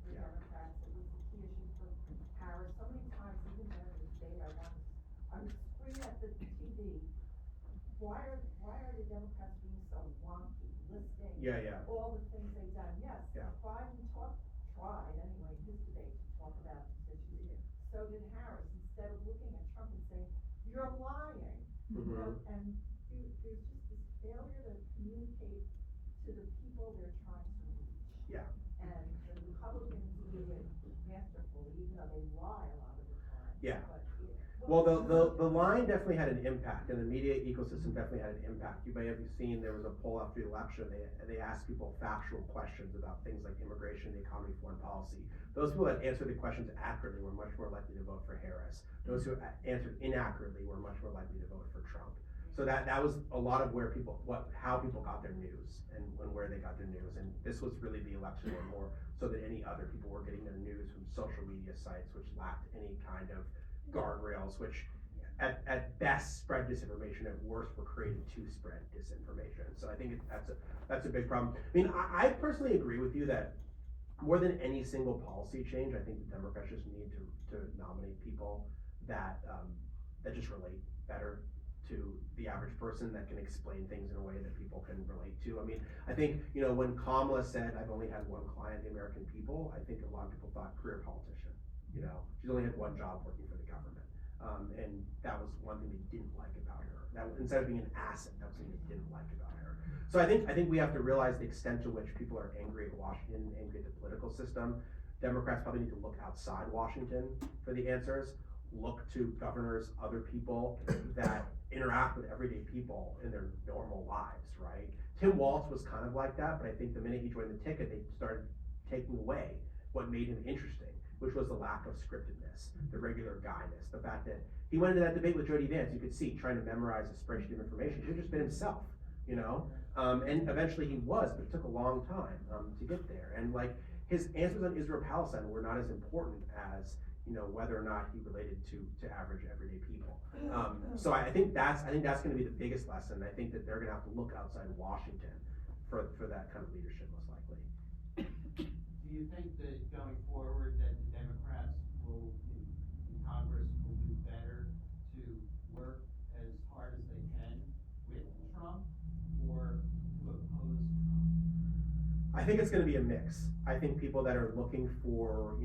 Yeah.
Democrats. It was the key issue for Harris. So many times, even during the debate, I would scream at the TV, why are the Democrats being so wonky, listing
Yeah.
all the things they've done? Yes,
Yeah.
Biden tried anyway in his debate to talk about these issues. So did Harris, instead of looking at Trump and saying, you're lying.
Mm-hmm.
You know, and there's just this failure to communicate to the people they're trying to reach.
Yeah.
And the Republicans do it masterfully, even though they lie a lot of the time.
Yeah.
But
Well, the line definitely had an impact, and the media ecosystem definitely had an impact. You may have seen there was a poll after the election. They asked people factual questions about things like immigration, the economy, foreign policy. Those people that answered the questions accurately were much more likely to vote for Harris. Those who answered inaccurately were much more likely to vote for Trump. So that was a lot of where how people got their news and where they got their news. And this was really the election more so than any other. People were getting their news from social media sites, which lacked any kind of guardrails, which at best spread disinformation, at worst were created to spread disinformation. So I think that's a big problem. I mean, I personally agree with you that more than any single policy change, I think the Democrats just need to nominate people that just relate better to the average person, that can explain things in a way that people can relate to. I mean, I think, when Kamala said, I've only had one client, the American people, I think a lot of people thought career politician. She's only had one job working for the government. And that was one thing they didn't like about her. That instead of being an asset, that was something they didn't like about her. So I think we have to realize the extent to which people are angry at Washington, angry at the political system. Democrats probably need to look outside Washington for the answers. Look to governors, other people that interact with everyday people in their normal lives, right? Tim Walz was kind of like that, but I think the minute he joined the ticket, they started taking away what made him interesting, which was the lack of scriptedness, the regular guyness, the fact that he went into that debate with Jody Vance, you could see, trying to memorize a spreadsheet of information. He should have just been himself, and eventually he was, but it took a long time to get there. And his answers on Israel-Palestine were not as important as whether or not he related to average everyday people. So I think that's going to be the biggest lesson. I think that they're going to have to look outside Washington for that kind of leadership, most likely.
Do you think that going forward that the Democrats will, in Congress, will do better to work as hard as they can with Trump or to oppose Trump?
I think it's gonna be a mix. I think people that are looking for,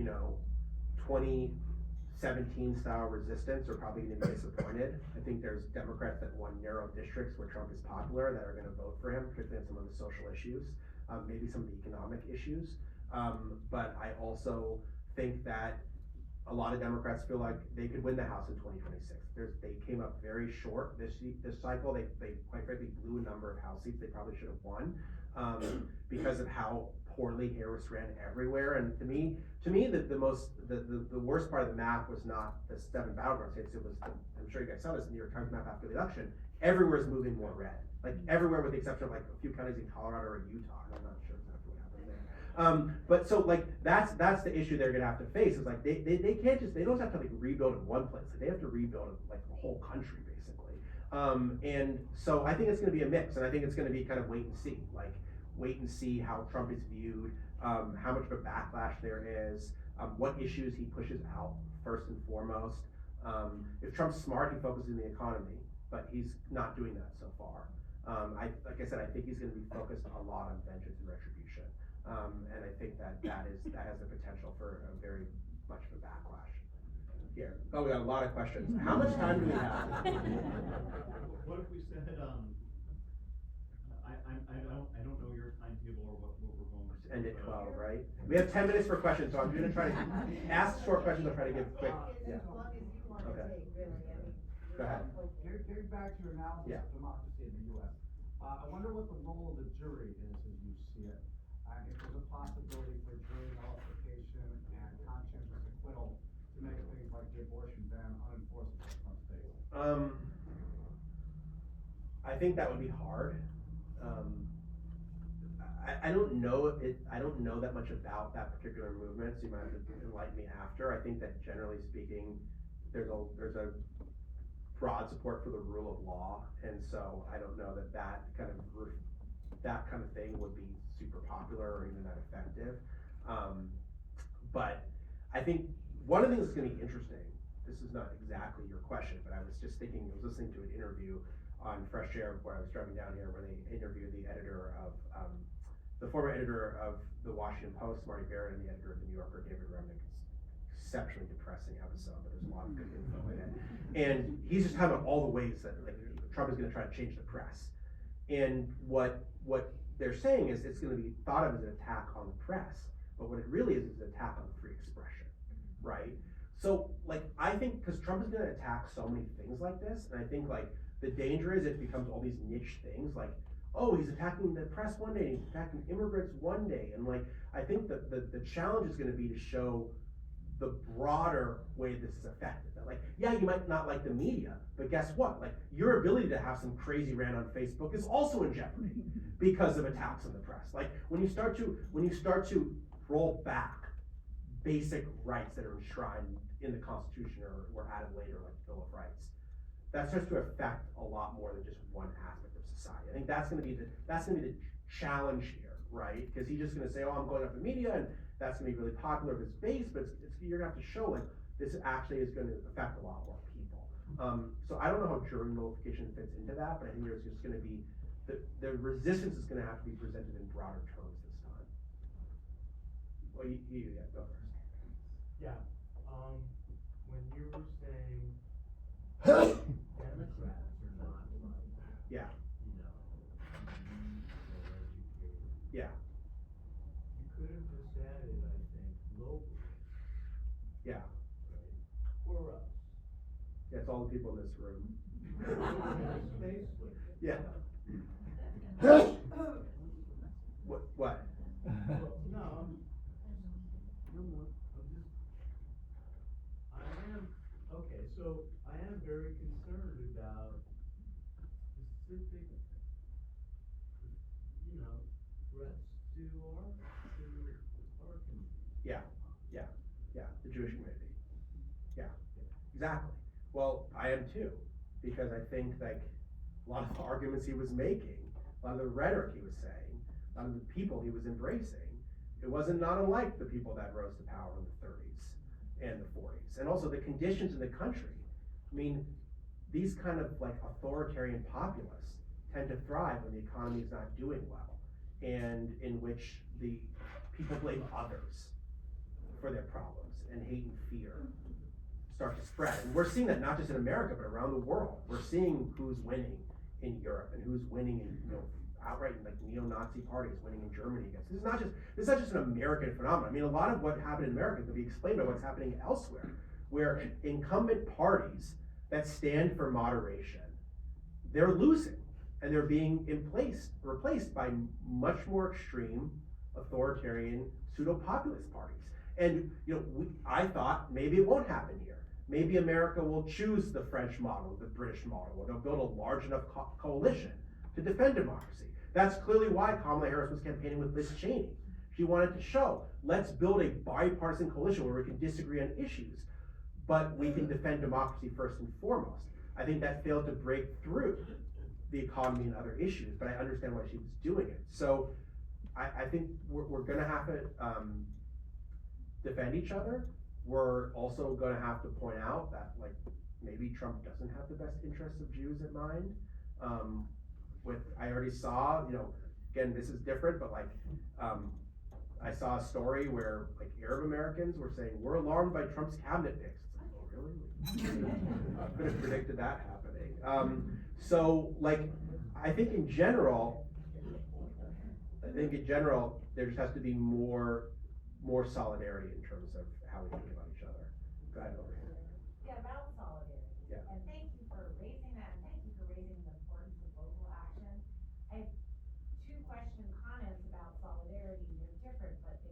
2017 style resistance are probably gonna be disappointed. I think there's Democrats that won narrow districts where Trump is popular that are gonna vote for him, particularly on some of the social issues, maybe some of the economic issues. But I also think that a lot of Democrats feel like they could win the House in 2026. They came up very short this cycle. They quite frankly blew a number of House seats they probably should have won, because of how poorly Harris ran everywhere. And to me, the worst part of the map was not the 7 battleground states. It was I'm sure you guys saw this in the New York Times map after the election. Everywhere is moving more red, like everywhere with the exception of like a few counties in Colorado or Utah. And I'm not sure exactly what happened there. But so like that's the issue they're gonna have to face is like they can't just, they don't have to like rebuild in one place. Like, they have to rebuild like the whole country basically. And so I think it's gonna be a mix, and I think it's gonna be kind of wait and see, like wait and see how Trump is viewed, how much of a backlash there is, what issues he pushes out first and foremost. If Trump's smart, he focuses on the economy, but he's not doing that so far. Like I said, I think he's gonna be focused a lot on vengeance and retribution. And I think that has the potential for a very much of a backlash. Here, we got a lot of questions. How much time do we have?
What if we said, I don't know your timetable or what we're going to.
End at 12, right? We have 10 minutes for questions, so I'm gonna try to ask short questions. I'll try to give quick. Yeah.
As long as you wanna
Okay.
take, really, I mean.
Go ahead.
Getting back to your analysis
Yeah.
of democracy in the US, I wonder what the role of the jury is as you see it. If there's a possibility for jury nullification and conscientious acquittal to make things like the abortion ban unenforceable in some states.
I think that would be hard. I don't know I don't know that much about that particular movement, so you might have to enlighten me after. I think that generally speaking, there's a broad support for the rule of law, and so I don't know that kind of thing would be super popular or even that effective. But I think one of the things that's gonna be interesting, this is not exactly your question, but I was just thinking, I was listening to an interview on Fresh Air where I was driving down here, where they interviewed the former editor of the Washington Post, Marty Barrett, and the editor of the New Yorker, David Remnick. It's exceptionally depressing episode, but there's a lot of good info in it. And he's just talking about all the ways that like Trump is gonna try to change the press. And what they're saying is it's gonna be thought of as an attack on the press, but what it really is an attack on free expression, right? So like, I think, because Trump is gonna attack so many things like this, and I think like, the danger is it becomes all these niche things, like, oh, he's attacking the press one day, and he's attacking immigrants one day, and like, I think that the challenge is gonna be to show the broader way this is effective. That like, yeah, you might not like the media, but guess what? Like, your ability to have some crazy rant on Facebook is also in jeopardy because of attacks on the press. Like, when you start to roll back basic rights that are enshrined in the Constitution or were added later, like the Bill of Rights, that starts to affect a lot more than just one aspect of society. I think that's gonna be the challenge here, right? Because he's just gonna say, oh, I'm going after the media, and that's gonna be really popular with his base, but you're gonna have to show like this actually is gonna affect a lot more people. So I don't know how jury nullification fits into that, but I think there's just gonna be the resistance is gonna have to be presented in broader terms this time. Well, you go first.
Yeah, when you were saying Democrats are not like,
Yeah.
Educated.
Yeah.
You could have just added, I think, locally,
Yeah.
right? Or us.
Yeah, it's all the people in this room.
Space with it.
Yeah. What?
Well, no, I am very concerned about specific, threats to our community.
Yeah, the Jewish community. Yeah, exactly. Well, I am too, because I think like a lot of the arguments he was making, a lot of the rhetoric he was saying, lot of the people he was embracing, it wasn't not unlike the people that rose to power in the 30s and the 40s. And also the conditions in the country. I mean, these kind of like authoritarian populists tend to thrive when the economy is not doing well, and in which the people blame others for their problems, and hate and fear start to spread. And we're seeing that not just in America, but around the world. We're seeing who's winning in Europe and who's winning in, outright like neo-Nazi parties winning in Germany against. This is not just an American phenomenon. I mean, a lot of what happened in America can be explained by what's happening elsewhere, where incumbent parties that stand for moderation, they're losing, and they're being replaced by much more extreme authoritarian pseudo-populist parties. And I thought maybe it won't happen here. Maybe America will choose the French model, the British model, where they'll build a large enough coalition to defend democracy. That's clearly why Kamala Harris was campaigning with Liz Cheney. She wanted to show, let's build a bipartisan coalition where we can disagree on issues, but we can defend democracy first and foremost. I think that failed to break through the economy and other issues, but I understand why she was doing it. So I think we're gonna have to defend each other. We're also gonna have to point out that like maybe Trump doesn't have the best interests of Jews in mind. I already saw, again, this is different, but like, I saw a story where like Arab Americans were saying, we're alarmed by Trump's cabinet picks. It's like, oh really? I could have predicted that happening. So like, I think in general, there just has to be more solidarity in terms of how we think about each other. Go ahead, over here.
Yeah, about solidarity.
Yeah.
And thank you for raising that, and thank you for raising the importance of local action. I have two comments about solidarity. They're different, but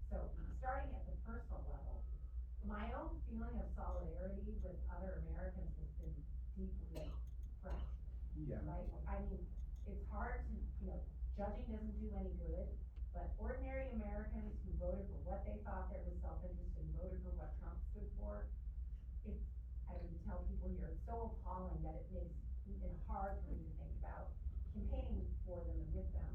so starting at the personal level, my own feeling of solidarity with other Americans has been deeply fractured.
Yeah.
Right? I mean, it's hard to, judging doesn't do any good, but ordinary Americans who voted for what they thought there was self-interest and voted for what Trump stood for, I would tell people here, it's so appalling that it makes it hard for me to think about campaigning for them and with them.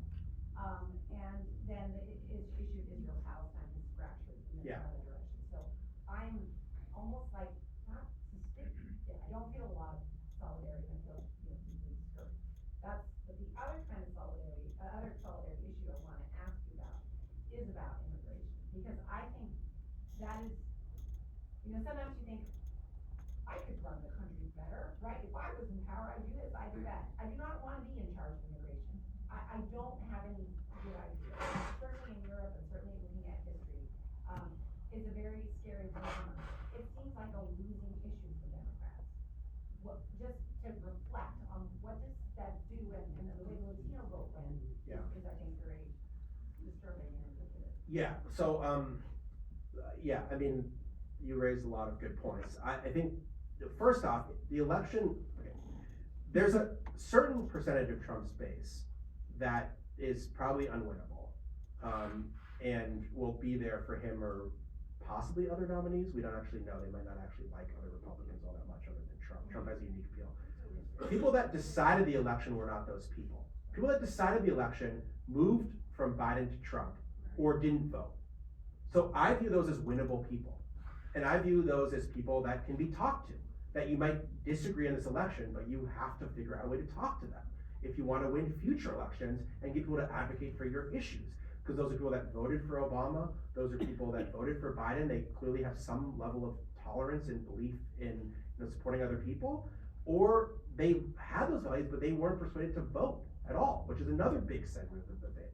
And then the issue of Israel-Palestine is fractured in another direction. So I'm almost like, not suspicious, I don't feel a lot of solidarity, I feel, deeply disturbed. But the other kind of solidarity, issue I wanna ask you about is about immigration. Because I think that is, sometimes you think, I could run the country better, right? If I was in power, I'd do this, I'd do that. I do not want to be in charge of immigration. I don't have any good idea. Certainly in Europe and certainly looking at history, it's a very scary phenomenon. It seems like a losing issue for Democrats. Just to reflect on what does that do and the way the Latino vote went is I think very disturbing and indicative.
Yeah, so, I mean, you raised a lot of good points. I think, first off, the election, there's a certain percentage of Trump's base that is probably unwinnable, and will be there for him or possibly other nominees. We don't actually know. They might not actually like other Republicans all that much other than Trump. Trump has a unique appeal. People that decided the election were not those people. People that decided the election moved from Biden to Trump or didn't vote. So I view those as winnable people. And I view those as people that can be talked to, that you might disagree on this election, but you have to figure out a way to talk to them if you want to win future elections and get people to advocate for your issues. Because those are people that voted for Obama, those are people that voted for Biden, they clearly have some level of tolerance and belief in supporting other people, or they had those values, but they weren't persuaded to vote at all, which is another big segment of the debate.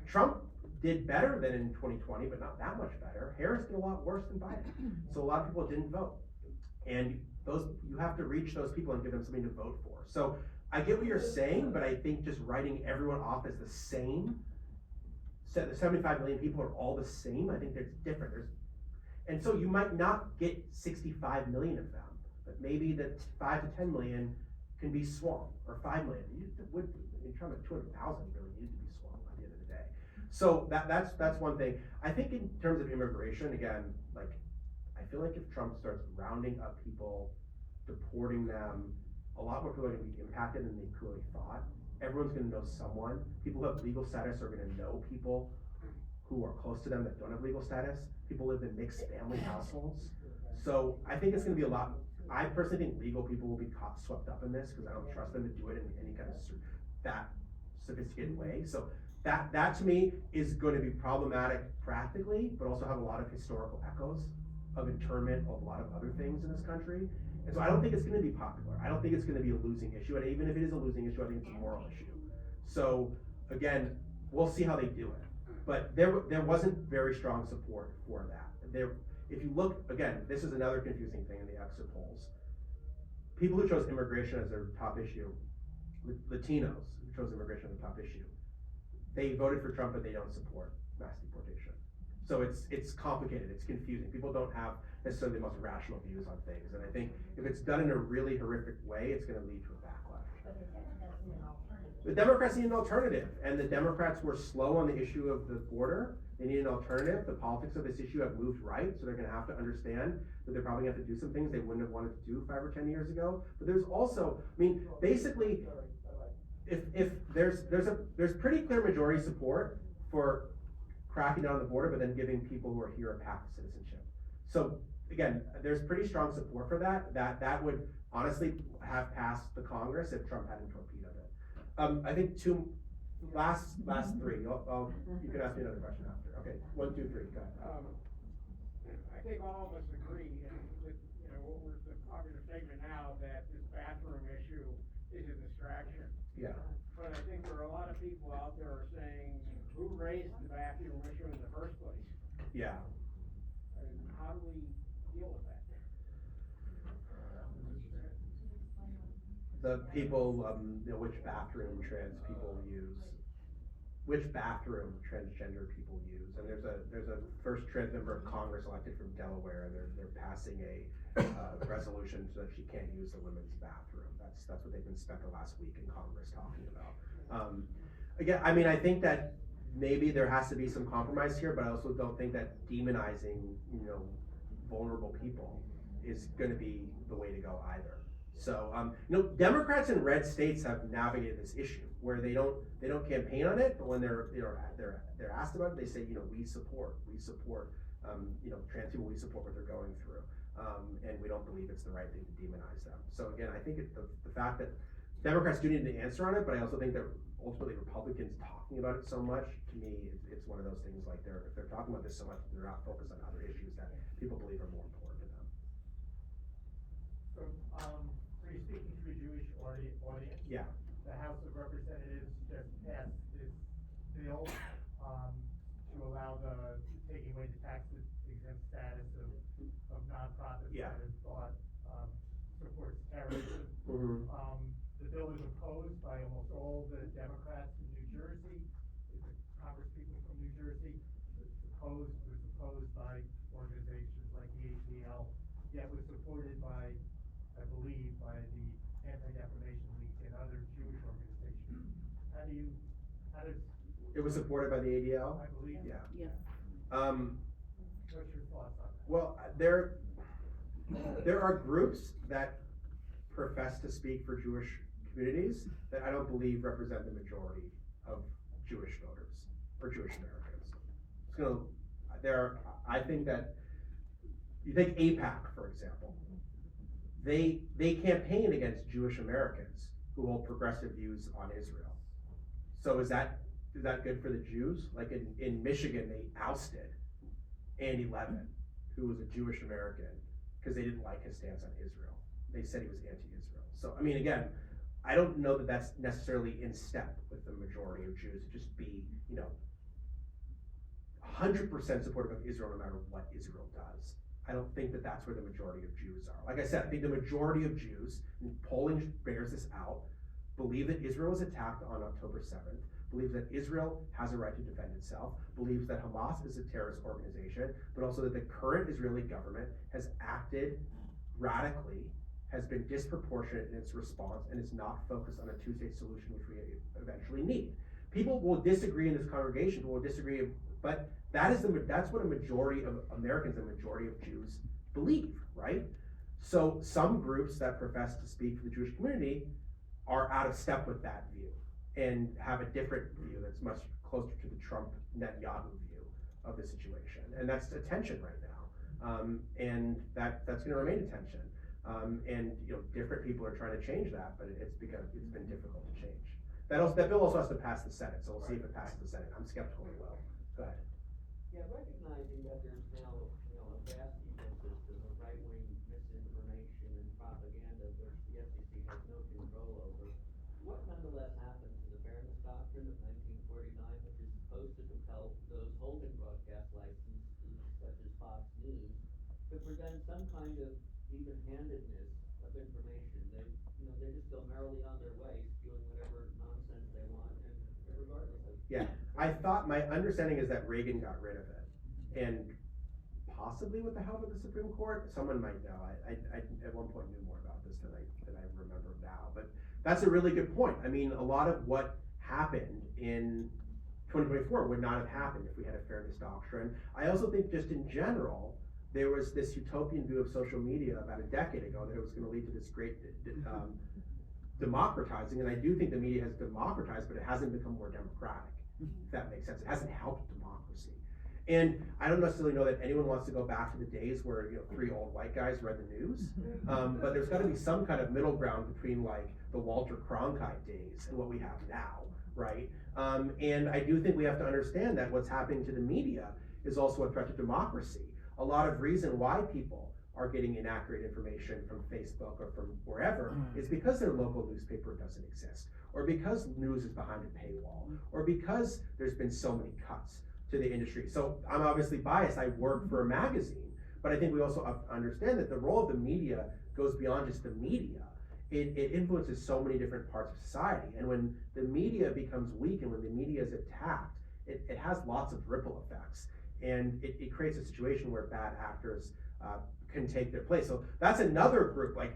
Trump did better than in 2020, but not that much better. Harris did a lot worse than Biden. So a lot of people didn't vote. And you have to reach those people and give them something to vote for. So I get what you're saying, but I think just writing everyone off as the same, the 75 million people are all the same, I think there's different. And so you might not get 65 million of them, but maybe the 5 to 10 million can be swung, or 5 million. You're trying to 200,000 really need to be swung by the end of the day. So that's one thing. I think in terms of immigration, again, like, I feel like if Trump starts rounding up people, deporting them, a lot more people are going to be impacted than they clearly thought. everyone's gonna know someone. People who have legal status are gonna know people who are close to them that don't have legal status. People live in mixed family households. So I think it's gonna be a lot, I personally think legal people will be caught swept up in this, because I don't trust them to do it in any kind of that sophisticated way. So that to me is gonna be problematic practically, but also have a lot of historical echoes of internment of a lot of other things in this country. And so I don't think it's gonna be popular. I don't think it's gonna be a losing issue, and even if it is a losing issue, I think it's a moral issue. So again, we'll see how they do it. But there wasn't very strong support for that. If you look, again, this is another confusing thing in the exit polls. People who chose immigration as their top issue, Latinos who chose immigration as their top issue, they voted for Trump, but they don't support mass deportation. So it's complicated, it's confusing. People don't have necessarily the most rational views on things. And I think if it's done in a really horrific way, it's gonna lead to a backlash. The Democrats need an alternative, and the Democrats were slow on the issue of the border. They need an alternative. The politics of this issue have moved right, so they're gonna have to understand that they're probably gonna have to do some things they wouldn't have wanted to do 5 or 10 years ago. But there's also, I mean, basically, if there's pretty clear majority support for cracking down on the border, but then giving people who are here a path to citizenship. So again, there's pretty strong support for that. That would honestly have passed the Congress if Trump hadn't torpedoed it. I think last three. You can ask me another question after. Okay, 1, 2, 3. Go ahead.
I think all of us agree with what was the popular statement now that this bathroom issue is a distraction.
Yeah.
But I think there are a lot of people out there are saying, who raised the bathroom issue in the first place?
Yeah.
And how do we deal with that?
The people, which bathroom trans people use, which bathroom transgender people use, and there's a first trans member of Congress elected from Delaware, and they're passing a resolution so that she can't use the women's bathroom. That's what they've been spent the last week in Congress talking about. Again, I mean, I think that maybe there has to be some compromise here, but I also don't think that demonizing, vulnerable people is going to be the way to go either. So, Democrats in red states have navigated this issue where they don't campaign on it, but when they're asked about it, they say, we support, trans people, we support what they're going through, and we don't believe it's the right thing to demonize them. So again, I think the fact that Democrats do need an answer on it, but I also think that ultimately Republicans talking about it so much, to me, it's one of those things like if they're talking about this so much, they're not focused on other issues that people believe are more important to them.
So, are you speaking to a Jewish audience?
Yeah.
The House of Representatives just passed this bill, to allow the taking away the tax exempt status of nonprofits
Yeah.
that have thought, supports terrorism.
Mm-hmm.
The bill is opposed by almost all the Democrats in New Jersey, the Congress people from New Jersey. Was opposed by organizations like the ACL, yet was supported by, I believe, by the Anti-Defamation League and other Jewish organizations. How does?
It was supported by the ADL?
I believe.
Yeah.
Yeah.
What's your thoughts on that?
Well, there are groups that profess to speak for Jewish communities that I don't believe represent the majority of Jewish voters or Jewish Americans. I think that, you take AIPAC, for example, they campaign against Jewish Americans who hold progressive views on Israel. So is that good for the Jews? Like in Michigan, they ousted Andy Levin, who was a Jewish American, because they didn't like his stance on Israel. They said he was anti-Israel. So, I mean, again, I don't know that that's necessarily in step with the majority of Jews to just be, 100% supportive of Israel no matter what Israel does. I don't think that that's where the majority of Jews are. Like I said, I think the majority of Jews, and polling bears this out, believe that Israel was attacked on October 7th, believes that Israel has a right to defend itself, believes that Hamas is a terrorist organization, but also that the current Israeli government has acted radically, has been disproportionate in its response, and is not focused on a two-state solution, which we eventually need. People will disagree in this congregation, will disagree, but that's what a majority of Americans and a majority of Jews believe, right? So some groups that profess to speak for the Jewish community are out of step with that view. and have a different view that's much closer to the Trump Netanyahu view of the situation. And that's a tension right now. And that's gonna remain a tension. And different people are trying to change that, but it's been difficult to change. That bill also has to pass the Senate, so we'll see if it passes the Senate. I'm skeptical it will. Go ahead.
Yeah, recognizing that there's now, a vast ecosystem of right-wing misinformation and propaganda which the FCC has no control over, what nonetheless happened to the Fairness Doctrine of 1949, which is supposed to compel those holding broadcast licenses, such as Fox News, to prevent some kind of even-handedness of information? They just go merrily on their way, spewing whatever nonsense they want, and regardless of.
Yeah, my understanding is that Reagan got rid of it, and possibly with the help of the Supreme Court. Someone might know. I at one point knew more about this than I remember now, but that's a really good point. I mean, a lot of what happened in 2024 would not have happened if we had a fairness doctrine. I also think just in general, there was this utopian view of social media about a decade ago that it was going to lead to this great democratizing, and I do think the media has democratized, but it hasn't become more democratic, if that makes sense. It hasn't helped democracy. And I don't necessarily know that anyone wants to go back to the days where 3 old white guys read the news, but there's got to be some kind of middle ground between like the Walter Cronkite days and what we have now, right? And I do think we have to understand that what's happening to the media is also a threat to democracy. A lot of reason why people are getting inaccurate information from Facebook or from wherever is because their local newspaper doesn't exist, or because news is behind a paywall, or because there's been so many cuts to the industry. So I'm obviously biased. I work for a magazine, but I think we also have to understand that the role of the media goes beyond just the media. It influences so many different parts of society. And when the media becomes weak and when the media is attacked, it has lots of ripple effects. And it creates a situation where bad actors can take their place. So that's another group. Like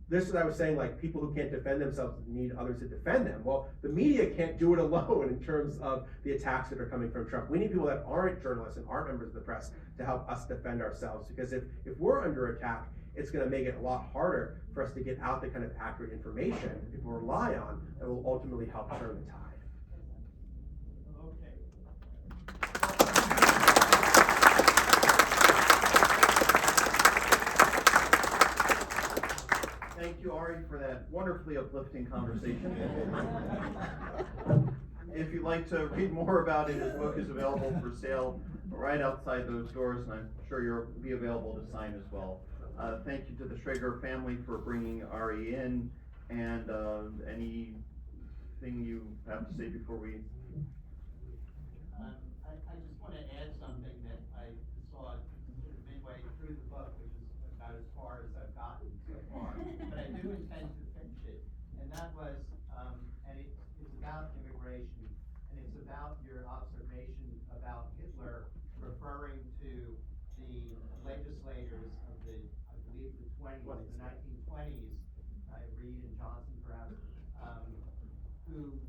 this is what I was saying, like people who can't defend themselves need others to defend them. Well, the media can't do it alone in terms of the attacks that are coming from Trump. We need people that aren't journalists and aren't members of the press to help us defend ourselves. Because if we're under attack, it's going to make it a lot harder for us to get out the kind of accurate information people rely on that will ultimately help turn the tide.
Thank you, Ari, for that wonderfully uplifting conversation. If you'd like to read more about it, his book is available for sale right outside those doors, and I'm sure you'll be available to sign as well. Thank you to the Schrager family for bringing Ari in, and anything you have to say before we...
I just want to add something that I saw sort of midway through the book, which is about as far as I've gotten so far, but I do intend to finish it, and that was, and it's about immigration, and it's about your observation about Hitler referring to the legislators of the, I believe the 1920s, Reed and Johnson perhaps, who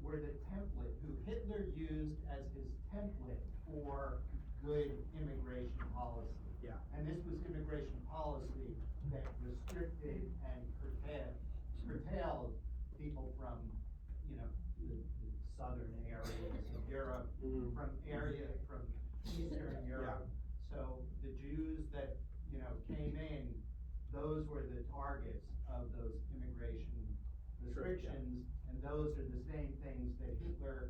were the template, who Hitler used as his template for good immigration policy.
Yeah.
And this was immigration policy that restricted and curtailed people from, the southern areas of Europe, from Eastern Europe. Yeah. So the Jews that, came in, those were the targets of those immigration restrictions, and those are the same things that Hitler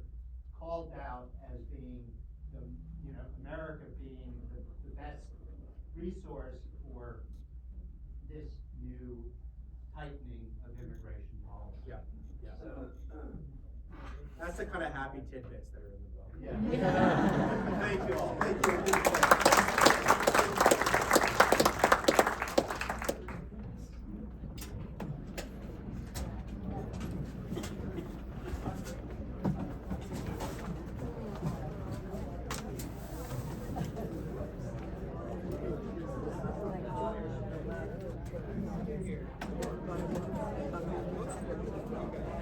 called out as being America being the best resource for this new tightening of immigration policy.
Yeah, yeah.
So
that's the kind of happy tidbits that are in the book.
Yeah.
Thank you all. Thank you.
Thank you.